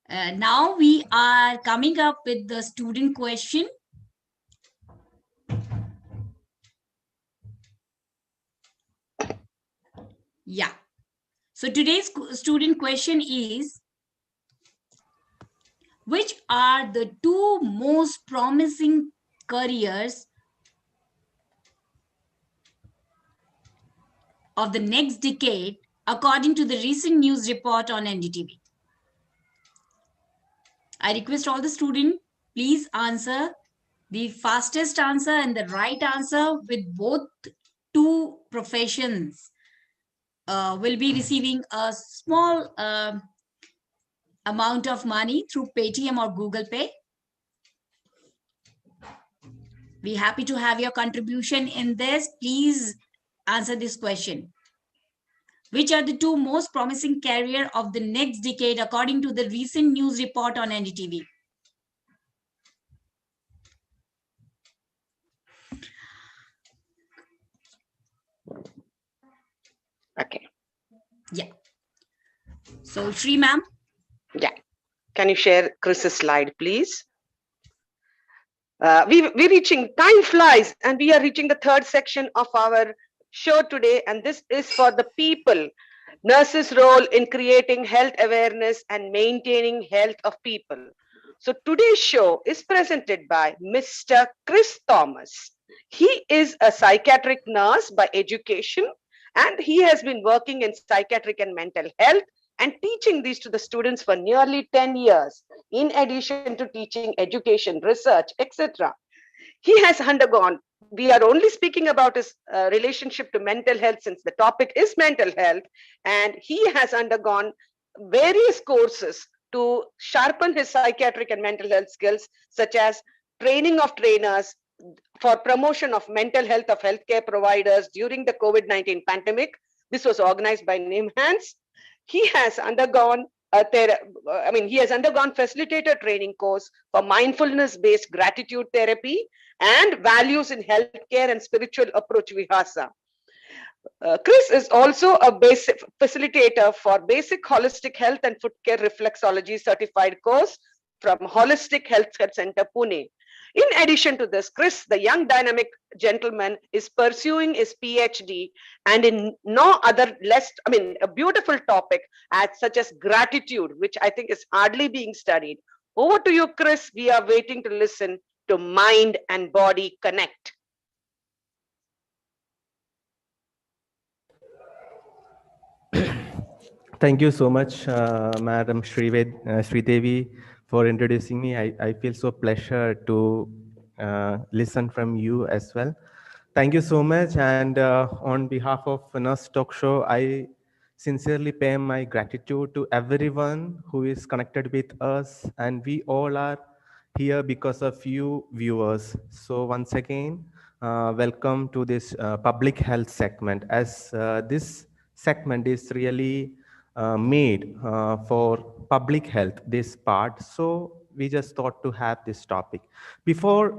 Now we are coming up with the student question. Yeah. So today's student question is, which are the two most promising careers of the next decade, according to the recent news report on NDTV? I request all the students, please answer the fastest answer and the right answer with both two professions. Will be receiving a small amount of money through Paytm or Google Pay. We're happy to have your contribution in this. Please answer this question. Which are the two most promising career of the next decade according to the recent news report on NDTV? Okay. Yeah. So Shri ma'am. Yeah. Can you share Chris's slide, please? We're reaching, time flies, and we are reaching the third section of our show today. And this is for the people, nurses' role in creating health awareness and maintaining health of people. So today's show is presented by Mr. Chris Thomas. He is a psychiatric nurse by education, and he has been working in psychiatric and mental health and teaching these to the students for nearly 10 years, in addition to teaching education, research, etc. He has undergone, we are only speaking about his relationship to mental health since the topic is mental health, and he has undergone various courses to sharpen his psychiatric and mental health skills, such as training of trainers for promotion of mental health of healthcare providers during the COVID-19 pandemic. This was organized by NIMHANS. He has undergone facilitator training course for mindfulness-based gratitude therapy and values in healthcare and spiritual approach Vihasa. Chris is also a basic facilitator for basic holistic health and foot care reflexology certified course from Holistic Health Center, Pune. In addition to this, Chris, the young dynamic gentleman, is pursuing his PhD and in no other a beautiful topic such as gratitude, which I think is hardly being studied. Over to you, Chris. We are waiting to listen to Mind and Body Connect. Thank you so much, Madam Sridevi, for introducing me. I feel so pleasure to listen from you as well. Thank you so much. And on behalf of Nurse Talk Show, I sincerely pay my gratitude to everyone who is connected with us. And we all are here because of you viewers. So once again, welcome to this public health segment, as this segment is really made for public health, this part. So we just thought to have this topic. Before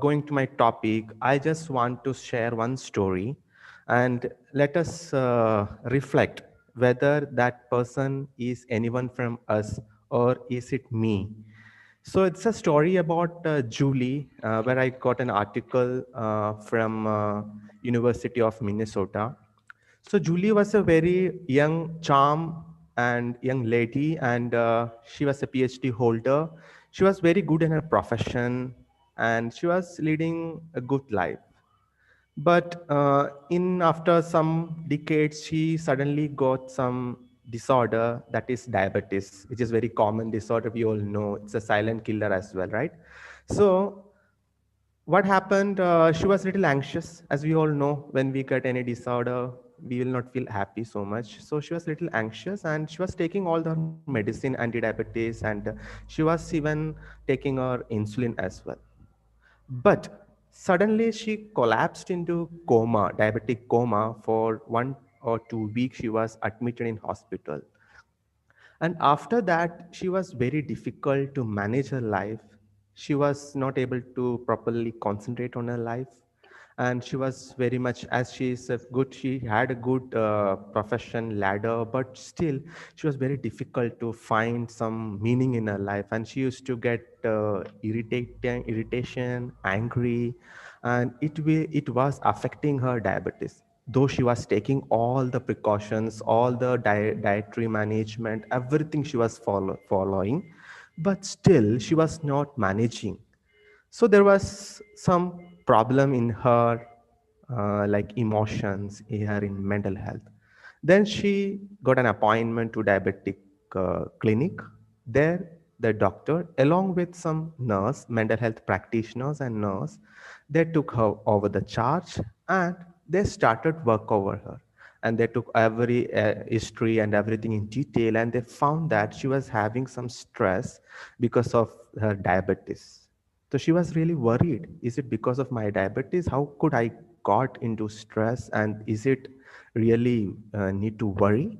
going to my topic, I just want to share one story and let us reflect whether that person is anyone from us or is it me. So it's a story about Julie, where I got an article from University of Minnesota. So Julie was a very young, charm and young lady, and she was a PhD holder. She was very good in her profession, and she was leading a good life. But after some decades, she suddenly got some disorder, that is diabetes, which is very common disorder. We all know it's a silent killer as well, right? So what happened? She was a little anxious. As we all know, when we get any disorder, we will not feel happy so much. So she was a little anxious and she was taking all the medicine, anti-diabetes, and she was even taking her insulin as well. But suddenly she collapsed into coma, diabetic coma. For 1 or 2 weeks, she was admitted in hospital. And after that, she was very difficult to manage her life. She was not able to properly concentrate on her life. And she was very much, as she is a good, she had a good profession ladder, but still she was very difficult to find some meaning in her life. And she used to get irritation, angry, and it was affecting her diabetes. Though she was taking all the precautions, all the dietary management, everything she was following, but still she was not managing. So there was some problem in her, like emotions, in her in mental health. Then she got an appointment to diabetic clinic. There, the doctor, along with some nurse, mental health practitioners and nurse, they took her over the charge and they started work over her. And they took every history and everything in detail, and they found that she was having some stress because of her diabetes. So she was really worried. Is it because of my diabetes? How could I got into stress? And is it really need to worry?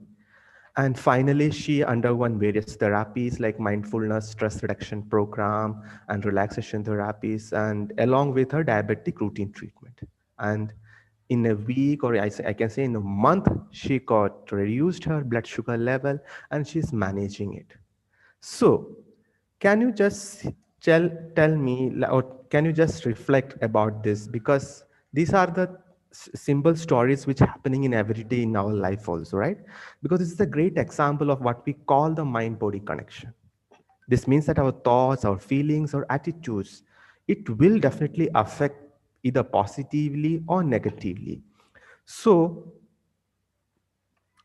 And finally, she underwent various therapies like mindfulness, stress reduction program, and relaxation therapies, and along with her diabetic routine treatment. And in a week, or I can say in a month, she got reduced her blood sugar level, and she's managing it. So, can you just tell me, or can you just reflect about this? Because these are the simple stories which happening in every day in our life also, right? Because this is a great example of what we call the mind-body connection. This means that our thoughts, our feelings, our attitudes, it will definitely affect either positively or negatively. So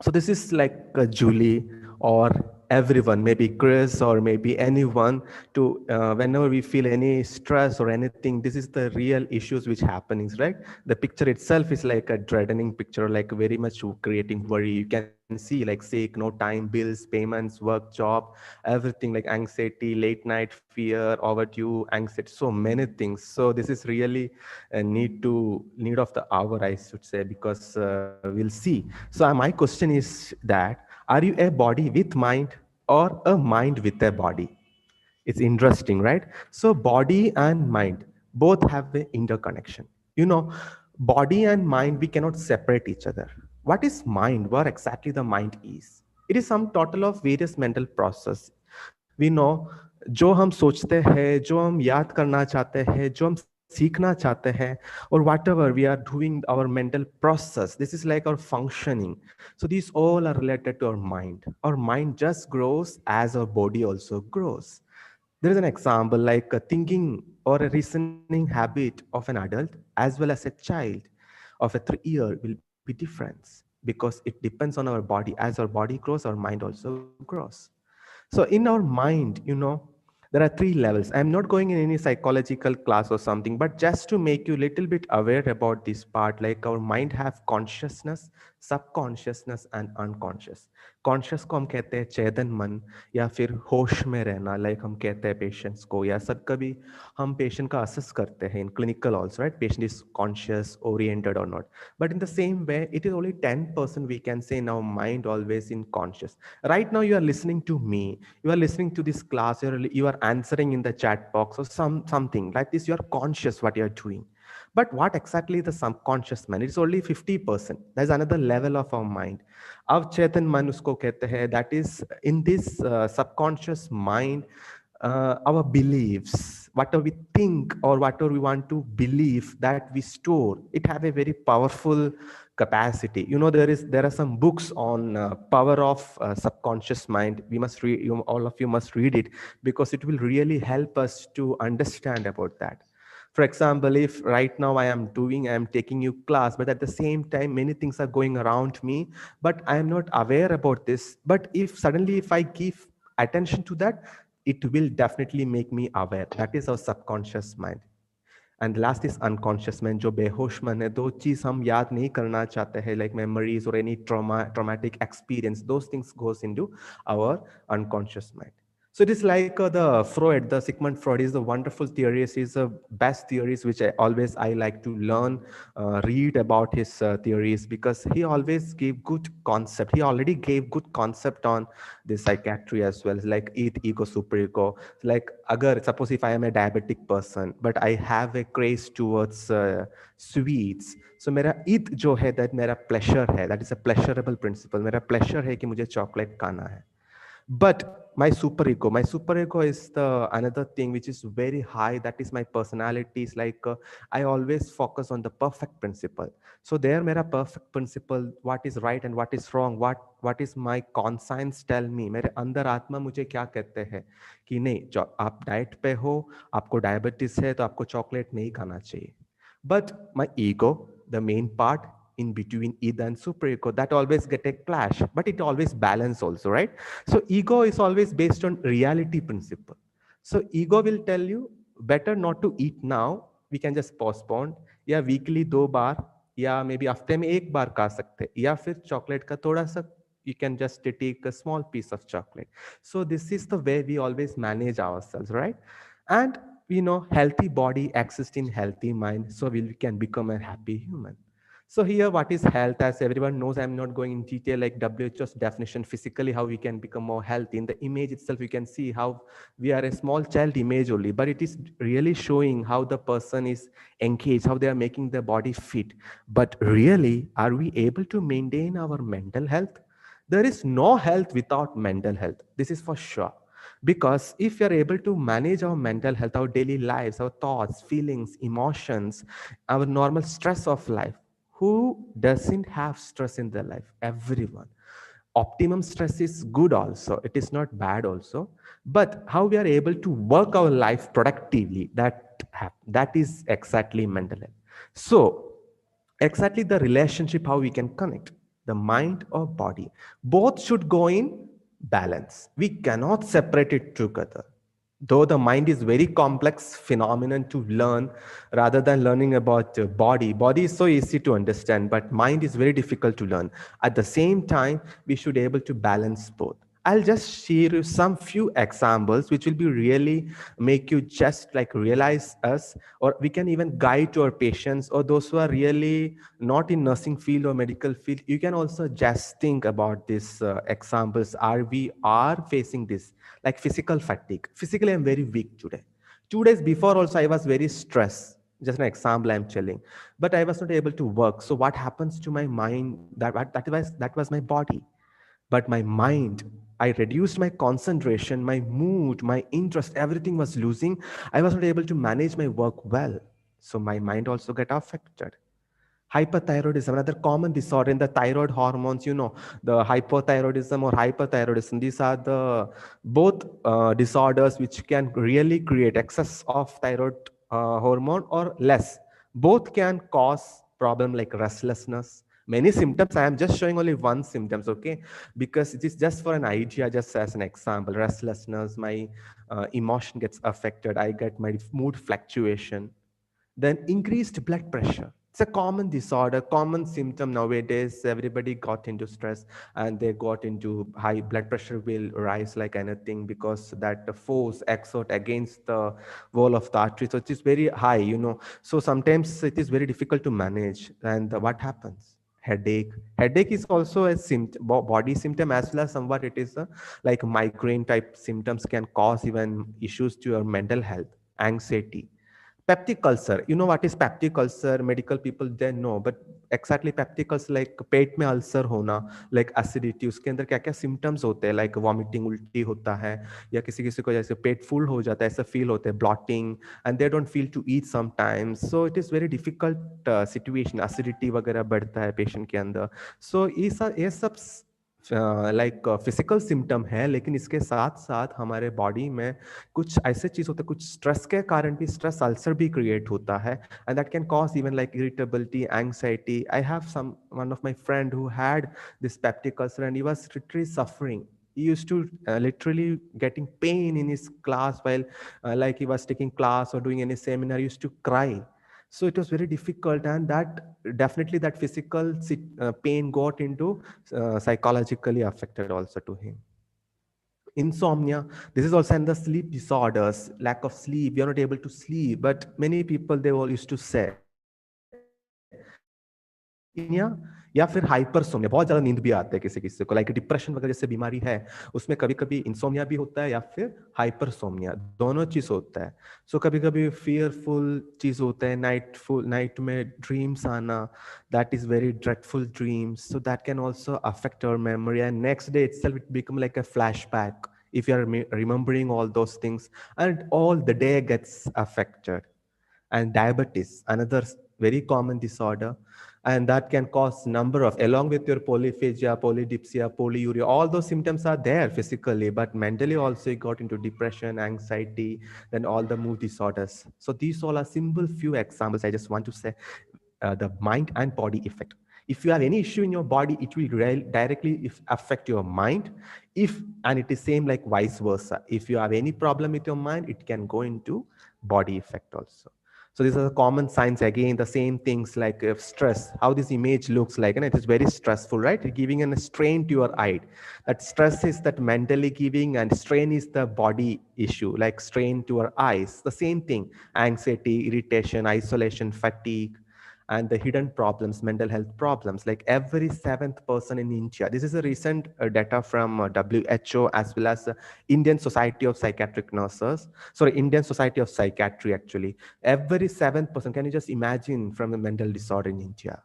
so this is like Julie or everyone, maybe Chris or maybe anyone, to whenever we feel any stress or anything, this is the real issues which happenings, right? The picture itself is like a dreading picture, like very much creating worry. You can see like sick, no time, bills, payments, work, job, everything, like anxiety, late night fear, overdue anxiety, so many things. So this is really a need of the hour, I should say, because we'll see. So my question is that, are you a body with mind or a mind with a body? It's interesting, right? So body and mind both have an interconnection. You know, body and mind, we cannot separate each other. What is mind? What exactly the mind is? It is some total of various mental process. We know जो हम सोचते हैं, जो हम याद करना चाहते हैं, जो हम सीखना चाहते हैं, or whatever we are doing, our mental process, this is like our functioning. So these all are related to our mind. Our mind just grows as our body also grows. There is an example like a thinking or a reasoning habit of an adult as well as a child of a 3 year will be different, because it depends on our body. As our body grows, our mind also grows. So in our mind, there are 3 levels. I'm not going in any psychological class or something, but just to make you a little bit aware about this part, like our mind have consciousness, subconsciousness and unconscious. Conscious को हम कहते हैं चेतन मन, या फिर होश में रहना, लाइक हम कहते हैं पेशेंट्स को, या सब कभी हम पेशेंट का असेस करते हैं in clinical also, right? Patient is conscious oriented और not. But in the same way, it is only 10% we can say in our mind always in conscious. Right now you are listening to me, you are listening to this class, you are answering in the chat box or something like this. You are conscious what you are doing. But what exactly the subconscious mind? It's only 50%. There's another level of our mind. Av Chetan man usko kehte hai, that is in this subconscious mind, our beliefs, whatever we think or whatever we want to believe, that we store. It have a very powerful capacity. There are some books on power of subconscious mind. We must read. All of you must read it, because it will really help us to understand about that. For example, if right now I am taking you class, but at the same time, many things are going around me, but I am not aware about this. But if I give attention to that, it will definitely make me aware. That is our subconscious mind. And last is unconscious मन, जो बेहोश मन है, दो चीज हम याद नहीं करना चाहते हैं, लाइक मेमोरीज और any traumatic experience, those things goes into our unconscious mind. So it is like the Freud, the Sigmund Freud is the wonderful theories, is the best theories which I like to learn, read about his theories, because he always gave good concept. He already gave good concept on the psychiatry as well, like ego, superego. Like agar suppose if I am a diabetic person but I have a craze towards sweets, so मेरा ईद जो है that मेरा pleasure है, that is a pleasurable principle. मेरा pleasure है कि मुझे chocolate खाना है. But my superego is the another thing which is very high, that is my personality. Is like I always focus on the perfect principle. So there mera perfect principle, what is right and what is wrong, what is my conscience tell me, मेरे अंदर आत्मा मुझे क्या कहते हैं कि नहीं, जो आप डाइट पे हो, आपको डायबिटीज है, तो आपको चॉकलेट नहीं खाना चाहिए. But my ego, the main part in between id and superego, that always get a clash, but it always balance also, right? So ego is always based on reality principle. So ego will tell you better not to eat now, we can just postpone, या weekly 2 बार, या maybe हफ्ते में 1 बार खा सकते, या फिर chocolate का थोड़ा सा, you can just take a small piece of chocolate. So this is the way we always manage ourselves, right? And we know healthy body exists in healthy mind, so we can become a happy human. So here, what is health? As everyone knows, I'm not going in detail like WHO's definition, physically how we can become more healthy. In the image itself, you can see how we are a small child image only, but it is really showing how the person is engaged, how they are making their body fit. But really, are we able to maintain our mental health? There is no health without mental health. This is for sure. Because if you're able to manage our mental health, our daily lives, our thoughts, feelings, emotions, our normal stress of life, who doesn't have stress in their life? Everyone. Optimum stress is good also. It is not bad also. But how we are able to work our life productively, that is exactly mental health. So exactly the relationship, how we can connect the mind or body. Both should go in balance. We cannot separate it together. Though the mind is very complex phenomenon to learn, rather than learning about body is so easy to understand, but mind is very difficult to learn. At the same time, we should able to balance both. I'll just share you some few examples which will be really make you just like realize us, or we can even guide to our patients or those who are really not in nursing field or medical field. You can also just think about these examples. We are facing this like physical fatigue. Physically, I'm very weak today. 2 days before also, I was very stressed. Just an example I'm telling. But I was not able to work. So what happens to my mind? That was my body. But my mind, I reduced my concentration, my mood, my interest, everything was losing. I was not able to manage my work well. So my mind also got affected. Hyperthyroidism, another common disorder in the thyroid hormones, the hypothyroidism or hyperthyroidism. These are the both disorders which can really create excess of thyroid hormone or less. Both can cause problem like restlessness. Many symptoms, I am just showing only one symptoms, okay? Because it is just for an idea, just as an example. Restlessness, my emotion gets affected. I get my mood fluctuation. Then increased blood pressure. It's a common disorder, common symptom nowadays. Everybody got into stress and they got into high blood pressure will rise like anything because that the force exert against the wall of the artery. So it is very high, So sometimes it is very difficult to manage. And what happens? Headache. Headache is also a body symptom as well as somewhat it is like migraine type symptoms can cause even issues to your mental health, anxiety. Peptic ulcer, you know what is peptic ulcer? Medical people they know, but exactly peptic ulcer like पेट में ulcer होना, like acidity, उसके अंदर क्या क्या symptoms होते हैं, like vomiting, उल्टी होता है, या किसी किसी को जैसे पेट full हो जाता है, ऐसा feel होता है, blotting, and they don't feel to eat sometimes. So it is very difficult situation, acidity वगैरह बढ़ता है patient के अंदर. So ये सब लाइक फिजिकल सिम्टम है, लेकिन इसके साथ साथ हमारे बॉडी में कुछ ऐसे चीज होते हैं, कुछ स्ट्रेस के कारण भी स्ट्रेस अल्सर भी क्रिएट होता है, and that can cause even like irritability, anxiety. I have one of my friend who had this peptic ulcer and he was literally suffering. He used to literally getting pain in his class while like he was taking class or doing any seminar, he used to cry. So it was very difficult, and that definitely that physical pain got into psychologically affected also to him. Insomnia, this is also in the sleep disorders, lack of sleep, you're not able to sleep. But many people, they all used to say या फिर hypersomnia, बहुत ज्यादा नींद भी आते हैं किसी किसी को, लाइक डिप्रेशन वगैरह जैसे बीमारी है, उसमें कभी कभी इंसोमिया भी होता है या फिर हाइपरसोमनिया, दोनों चीज होता है. सो कभी कभी फियरफुल चीज होता है, नाइट में ड्रीम्स आना, that is very dreadful dreams, so that can also affect our memory, and next day itself it become like a flashback if you are remembering all those things, and all the day gets affected. And diabetes, another very common disorder, and that can cause number of, along with your polyphagia, polydipsia, polyuria, all those symptoms are there physically, but mentally also you got into depression, anxiety, then all the mood disorders. So these all are simple few examples. I just want to say the mind and body effect. If you have any issue in your body, it will directly affect your mind. And it is same like vice versa. If you have any problem with your mind, it can go into body effect also. So these are the common signs. Again, the same things like stress, how this image looks like, and it is very stressful, right? It's giving a strain to your eye. That stress is that mentally giving, and strain is the body issue, like strain to our eyes. The same thing, anxiety, irritation, isolation, fatigue, and the hidden problems, mental health problems, like every 7th person in India. This is a recent data from WHO as well as Indian Society of Psychiatric Nurses. Sorry, Indian Society of Psychiatry actually. Every 7th person, can you just imagine, from a mental disorder in India?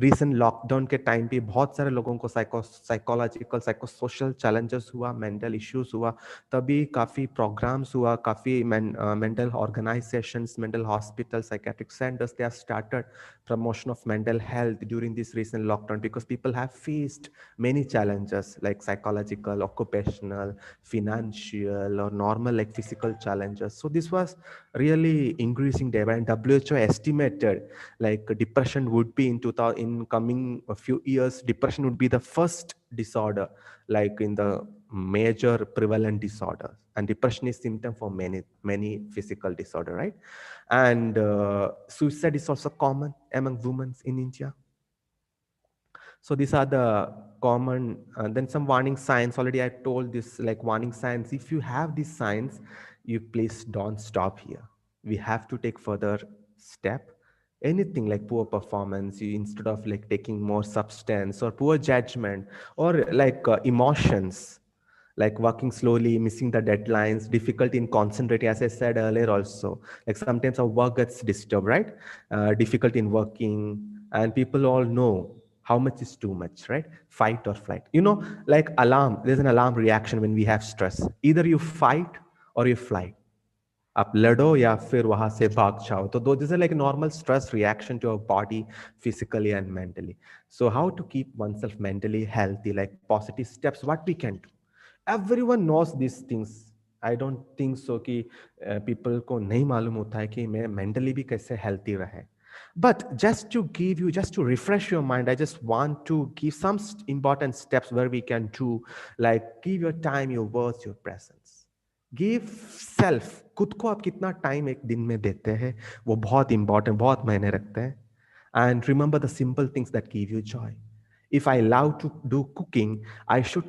Recent lockdown के time पे बहुत सारे लोगों को psychological psychosocial challenges हुआ, mental issues हुआ, तभी काफ़ी प्रोग्राम्स हुआ, काफ़ी mental organisations, mental hospital, psychiatric centres, they are started promotion of mental health during this recent lockdown, because people have faced many challenges like psychological, occupational, financial, or normal like physical challenges. So this was really increasing day by day. And WHO estimated like depression would be in coming a few years, depression would be the first disorder like in the major prevalent disorders. And depression is symptom for many physical disorder, right? And suicide is also common among women in India. So these are the common, then some warning signs. Already I told this, like warning signs. If you have these signs, you please don't stop here. We have to take further step. Anything like poor performance, you, instead of like taking more substance, or poor judgment, or like emotions, like working slowly, missing the deadlines, difficulty in concentrating, as I said earlier also. Like sometimes our work gets disturbed, right? Difficulty in working, and people all know how much is too much, right? Fight or flight. You know, like alarm, there's an alarm reaction when we have stress. Either you fight or you flight. आप लड़ो या फिर वहां से भाग जाओ. तो those is like a normal stress reaction to our body, physically and mentally. So how to keep oneself mentally healthy, like positive steps, what we can do. Everyone knows these things. I don't think so कि people को नहीं मालूम होता है कि मैं mentally भी कैसे healthy रहे. But just to give you, just to refresh your mind, I just want to give some important steps where we can do, like give your time, your words, your presence. Give self, खुद को आप कितना time एक दिन में देते हैं, वो बहुत इंपॉर्टेंट, बहुत मायने रखते हैं. And remember the simple things that give you joy. If I love to do cooking, I should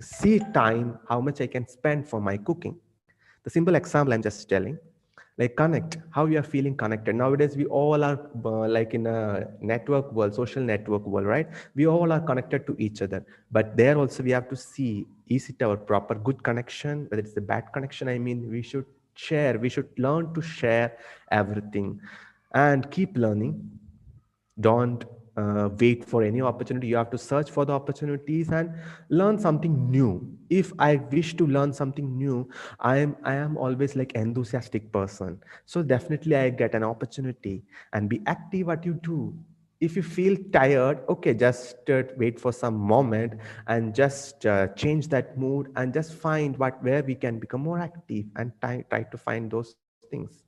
see time, how much I can spend for my cooking. The simple example I'm just telling, like connect, how you are feeling connected. Nowadays, we all are like in a network world, social network world, right? We all are connected to each other. But there also we have to see, is it our proper good connection? Whether it's a bad connection, I mean, we should share, we should learn to share everything and keep learning. Don't wait for any opportunity. You have to search for the opportunities and learn something new. If I wish to learn something new, I am always like enthusiastic person. So definitely I get an opportunity, and be active what you do. If you feel tired, okay, just wait for some moment and just change that mood and just find where we can become more active, and try to find those things,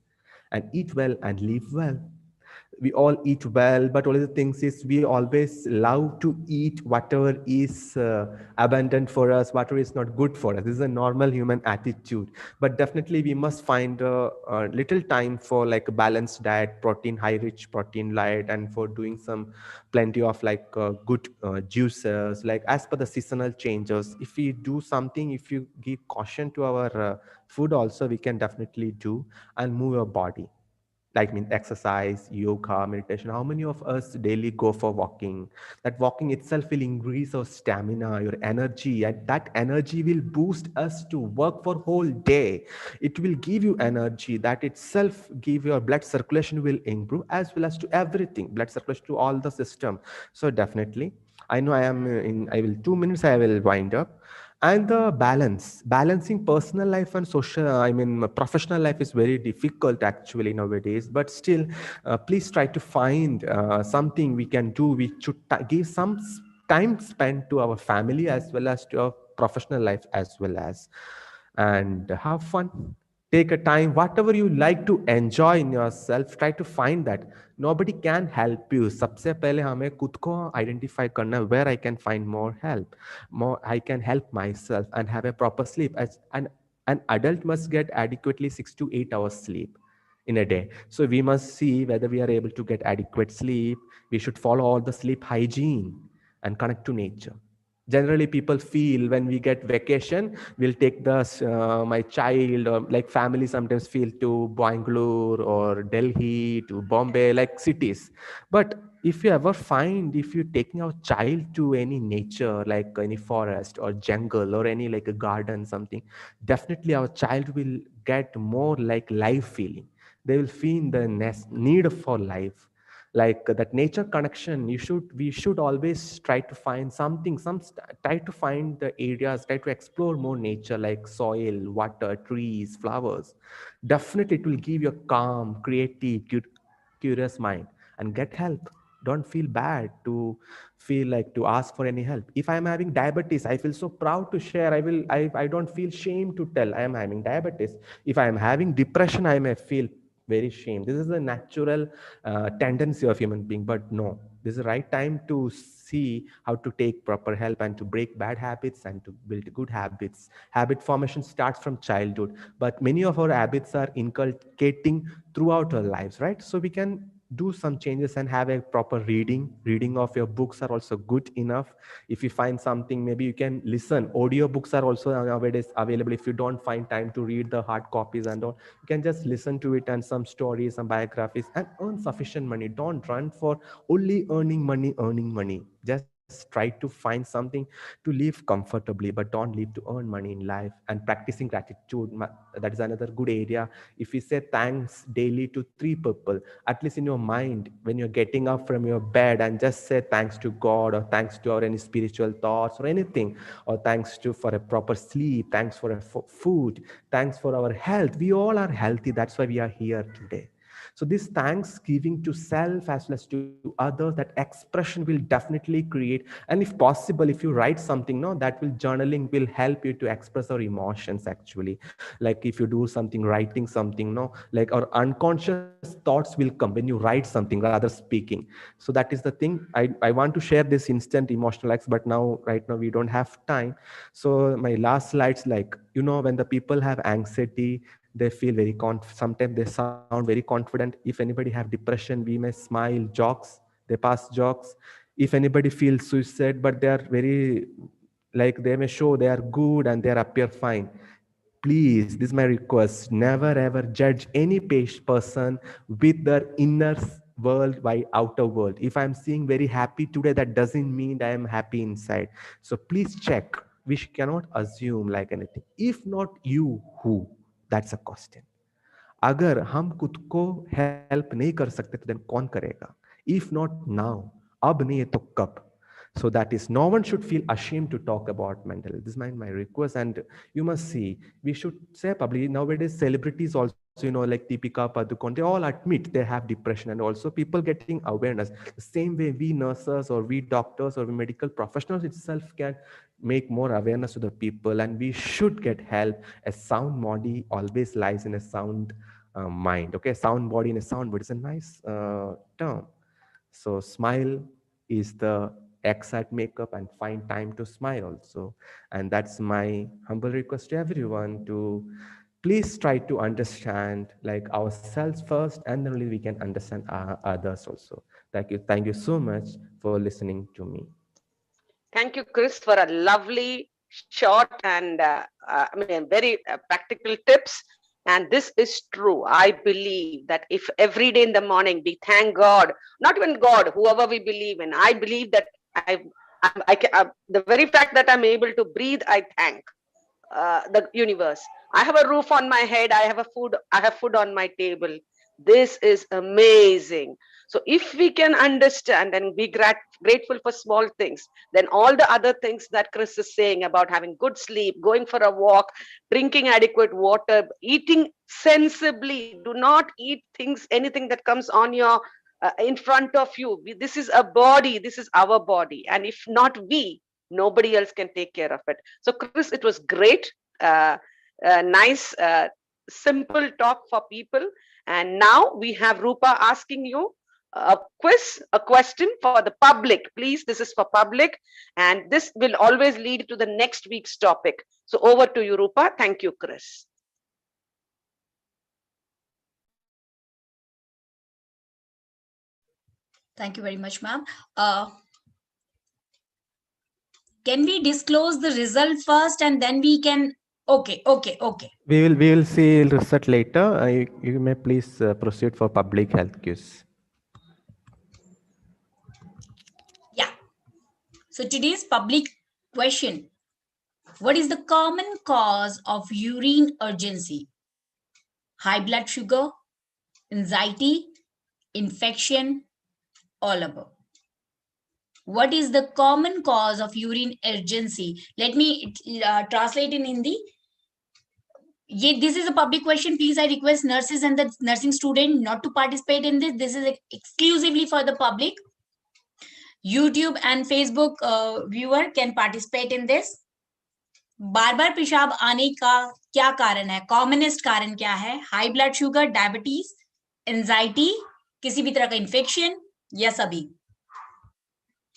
and eat well and live well. we all eat well, but all the things is we always love to eat whatever is abundant for us, whatever is not good for us. This is a normal human attitude, but definitely we must find a little time for like a balanced diet, protein, high rich protein diet, and for doing some plenty of like good juices, like as per the seasonal changes. If we do something, if you give caution to our food also, we can definitely do and move your body, like mean exercise, yoga, meditation. How many of us daily go for walking? That walking itself will increase our stamina, your energy, and that energy will boost us to work for whole day. It will give you energy. That itself give your blood circulation will improve, as well as to everything, blood circulation to all the system. So definitely, I know I am I will 2 minutes, I will wind up. And the balancing personal life and social, I mean professional life is very difficult actually nowadays, but still please try to find something we can do. We should give some time spent to our family as well as to our professional life as well as, and have fun. Take a time, whatever you like to enjoy in yourself, try to find that. Nobody can help you. सबसे पहले हमें खुद को identify करना, where I can find more help, more I can help myself and have a proper sleep. As an adult must get adequately 6 to 8 hours sleep in a day. So we must see whether we are able to get adequate sleep. We should follow all the sleep hygiene and connect to nature. Generally people feel when we get vacation, we'll take the my child, or like family sometimes feel to Bangalore or Delhi to Bombay, like cities. But if you ever find, if you're taking our child to any nature, like any forest or jungle or any like a garden, something, definitely our child will get more like life feeling. They will feel the need for life, like that nature connection. We should always try to find something, try to find the areas, try to explore more nature, like soil, water, trees, flowers. Definitely it will give you a calm, creative, curious mind, and get help. Don't feel bad to feel like to ask for any help. If I'm having diabetes, I feel so proud to share. I don't feel shame to tell I am having diabetes. If I am having depression, I may feel very shame. This is a natural tendency of human being, but no, this is the right time to see how to take proper help and to break bad habits and to build good habits. Habit formation starts from childhood, but many of our habits are inculcating throughout our lives, right? So we can do some changes and have a proper reading of your books are also good enough. If you find something, maybe you can listen. Audio books are also nowadays available. If you don't find time to read the hard copies and all, you can just listen to it, and some stories, some biographies, and earn sufficient money. Don't run for only earning money. Just try to find something to live comfortably, but don't live to earn money in life. And practicing gratitude, that is another good area. If you say thanks daily to 3 people, at least in your mind, when you're getting up from your bed, and just say thanks to God, or thanks to our any spiritual thoughts or anything, or thanks to for a proper sleep, thanks for a food, thanks for our health. We all are healthy. That's why we are here today. So this thanksgiving to self as well as to others, that expression will definitely create. And if possible, if you write something, no, that will journaling will help you to express our emotions actually. Like if you do something, writing something, no, like our unconscious thoughts will come when you write something rather speaking. So that is the thing. I want to share this instant emotional acts, but right now we don't have time. So my last slides, like, when the people have anxiety, they feel very sometimes they sound very confident. If anybody have depression, we may smile, jokes, they pass jokes. If anybody feels suicide, but they are very, like, they may show they are good and they appear fine. Please, this is my request, never ever judge any person with their inner world by outer world. If I'm seeing very happy today, that doesn't mean I am happy inside. So please check. We cannot assume like anything. If not you, who? That's a question. अगर हम खुद को help नहीं कर सकते तो then कौन करेगा? If not now, अब नहीं है तो कब? So that is, no one should feel ashamed to talk about mental health. This is my request, and you must see, we should say publicly. Nowadays, celebrities also, like Deepika Padukone, they all admit they have depression, and also people getting awareness. The same way we nurses or we doctors or we medical professionals itself can make more awareness to the people, and we should get help. A sound body always lies in a sound mind. Okay, sound body and a sound body is a nice term. So smile is the exact makeup, and find time to smile also. And that's my humble request to everyone to please try to understand like ourselves first, and then only we can understand others also. Thank you so much for listening to me. Thank you, Chris, for a lovely, short, and very practical tips. And this is true. I believe that if every day in the morning we thank God, not even God, whoever we believe in, I believe that the very fact that I'm able to breathe, I thank the universe. I have a roof on my head. I have food on my table. This is amazing. So if we can understand and be grateful for small things, then all the other things that Chris is saying about having good sleep, going for a walk, drinking adequate water, eating sensibly, do not eat anything that comes on your in front of you. This is a body. This is our body. And if not we, nobody else can take care of it. So Chris, it was great, nice, simple talk for people. And now we have Rupa asking you a question for the public. Please, this is for public, and this will always lead to the next week's topic. So over to you, Rupa. Thank you, Chris. Thank you very much, ma'am. Can we disclose the result first and then we can? Okay. We will see result later. You may please proceed for public health quiz. Yeah. So today's public question: what is the common cause of urine urgency? High blood sugar, anxiety, infection, all above. What is the common cause of urine urgency? Let me translate in Hindi. This is a public question. Please, I request nurses and the nursing student not to participate in this. This is exclusively for the public. YouTube and Facebook viewer can participate in this. बार बार पेशाब आने का क्या कारण है? Commonest कारण क्या है? High blood sugar, diabetes, anxiety, किसी भी तरह का इन्फेक्शन या सभी?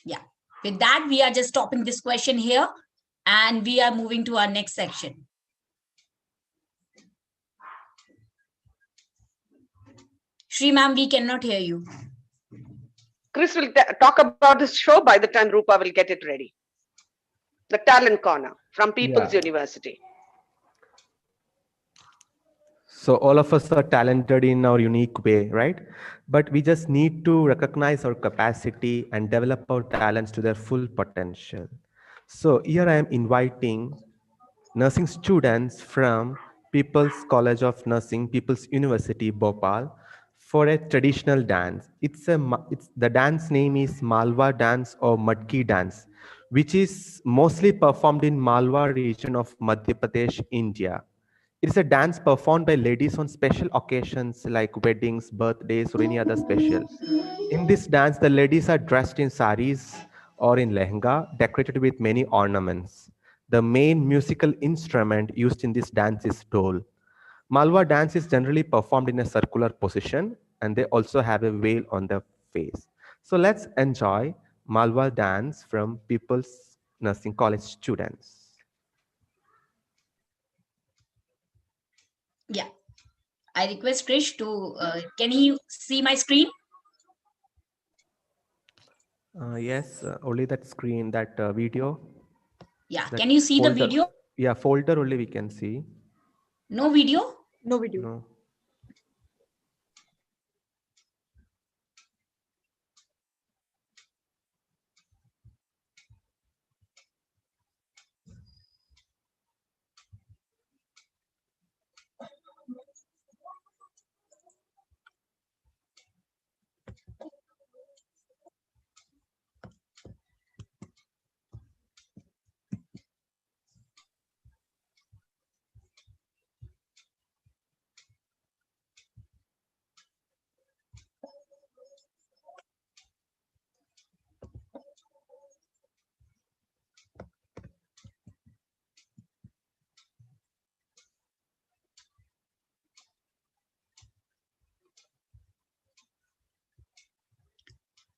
Yeah. With that, we are just stopping this question here and we are moving to our next section. Shri ma'am, we cannot hear you. Chris will talk about this show by the time Rupa will get it ready. The Talent Corner from People's University. So all of us are talented in our unique way, right? But we just need to recognize our capacity and develop our talents to their full potential. So here I am inviting nursing students from People's College of Nursing, People's University, Bhopal, for a traditional dance. The dance name is Malwa dance or Matki dance, which is mostly performed in Malwa region of Madhya Pradesh, India. It is a dance performed by ladies on special occasions like weddings, birthdays, or any other special. In this dance, the ladies are dressed in saris or in lehenga, decorated with many ornaments. The main musical instrument used in this dance is dhol. Malwa dance is generally performed in a circular position, and they also have a veil on their face. So let's enjoy Malwa dance from People's Nursing College students. Yeah. I request Krish to, can you see my screen? Yes, only that screen, that video. Yeah, That can you see folder. the video? Yeah, folder only we can see. No video? No video. No.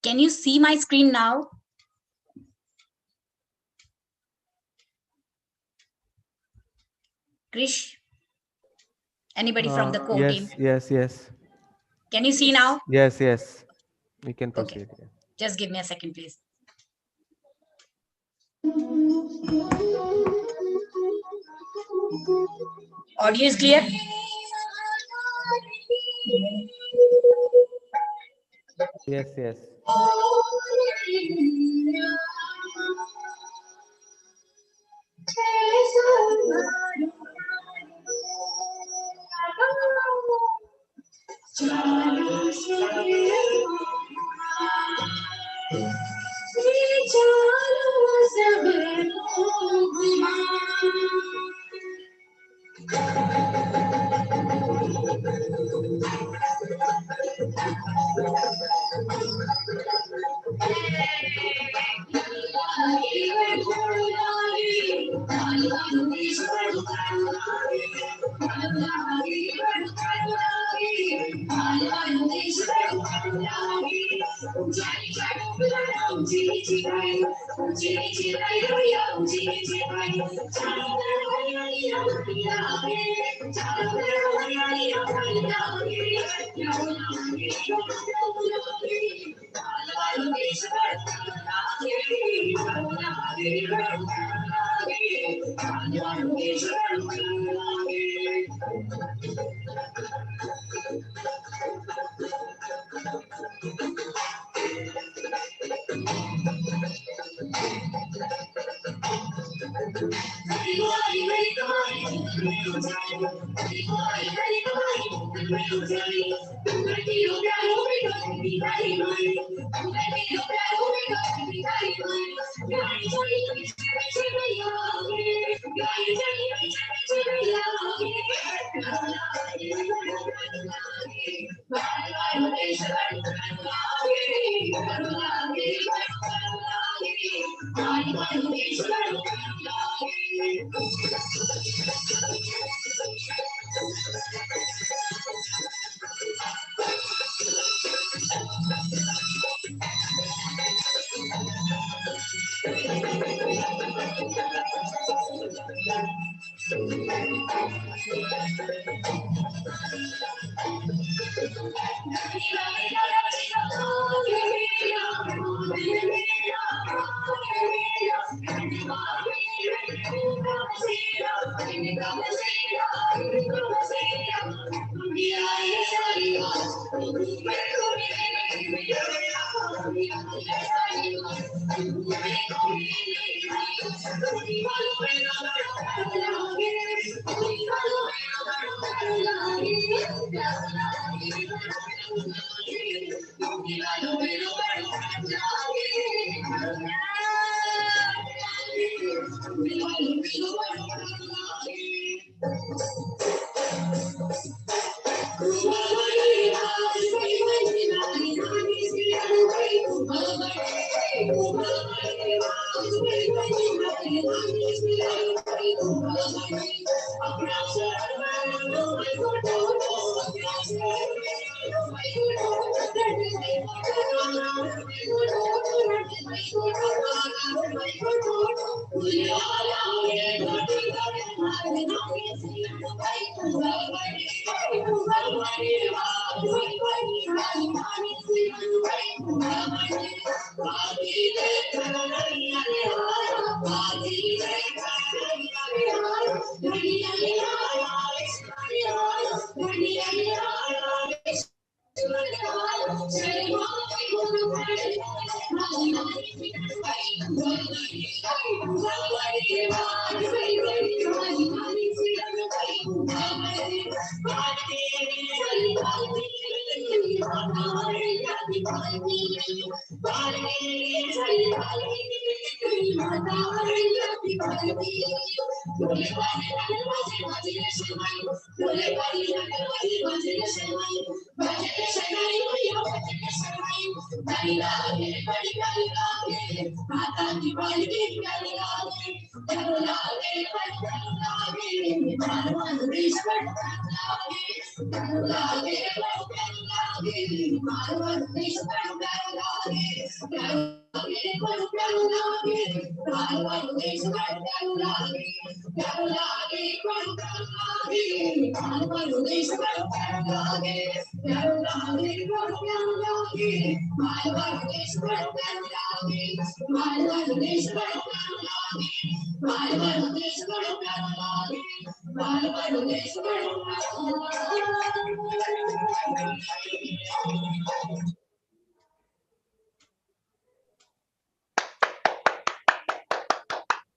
Can you see my screen now? Krish? Anybody from the core team? Yes. Can you see now? Yes. We can Okay. proceed. Yeah. Just give me a second, please. Audio is clear? Yes.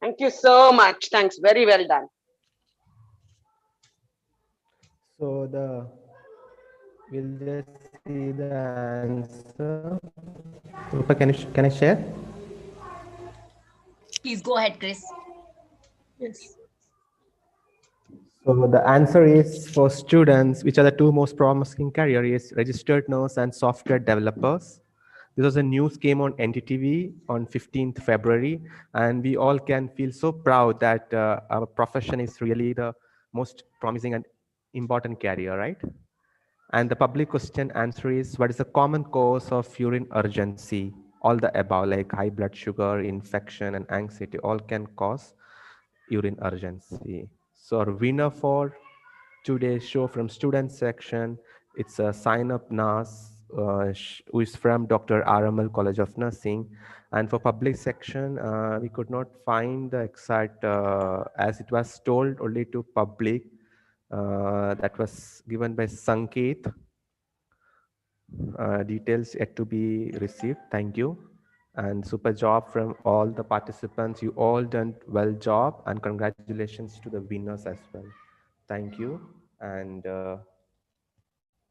Thank you so much. Thanks. Very well done. So we'll just see the answer. Rupa, can I share? Please go ahead, Chris. Yes. So the answer is for students, which are the two most promising careers, registered nurse and software developers. This was a news came on NTTV on 15th February, and we all can feel so proud that our profession is really the most promising and important career, right? And the public question answer is, what is the common cause of urine urgency? All the above, like high blood sugar, infection, and anxiety, all can cause urine urgency. So our winner for today's show from student section, it's a sign up nurse who is from Dr. RML College of Nursing. And for public section, we could not find the exact, as it was told only to public, that was given by Sanket. Details yet to be received. Thank you. And super job from all the participants. You all done well job, and congratulations to the winners as well. Thank you. And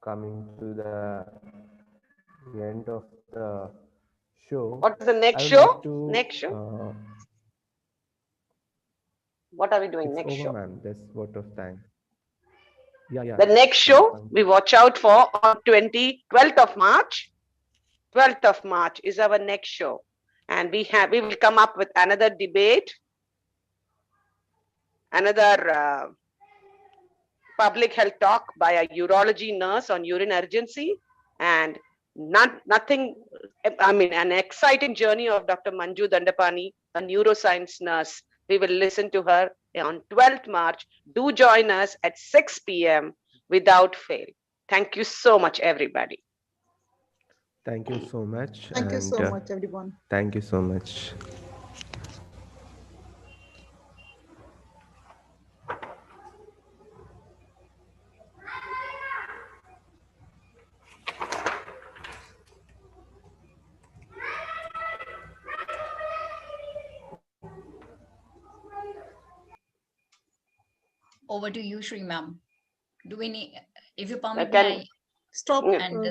coming to the end of the show. What is the next I would show? like to, Next show? What are we doing it's next over, show? ma'am. There's vote of time. Yeah. The next show we watch out for on 12th of March. 12th of March is our next show. And we will come up with another debate, another public health talk by a urology nurse on urine urgency, and an exciting journey of Dr. Manju Dandapani, a neuroscience nurse. We will listen to her on 12th March. Do join us at 6 p.m. without fail. Thank you so much, everybody. Thank you so much. Thank you so much, everyone. Thank you so much. Over to you, Shri ma'am. Do we need, if you permit can me, Stop. and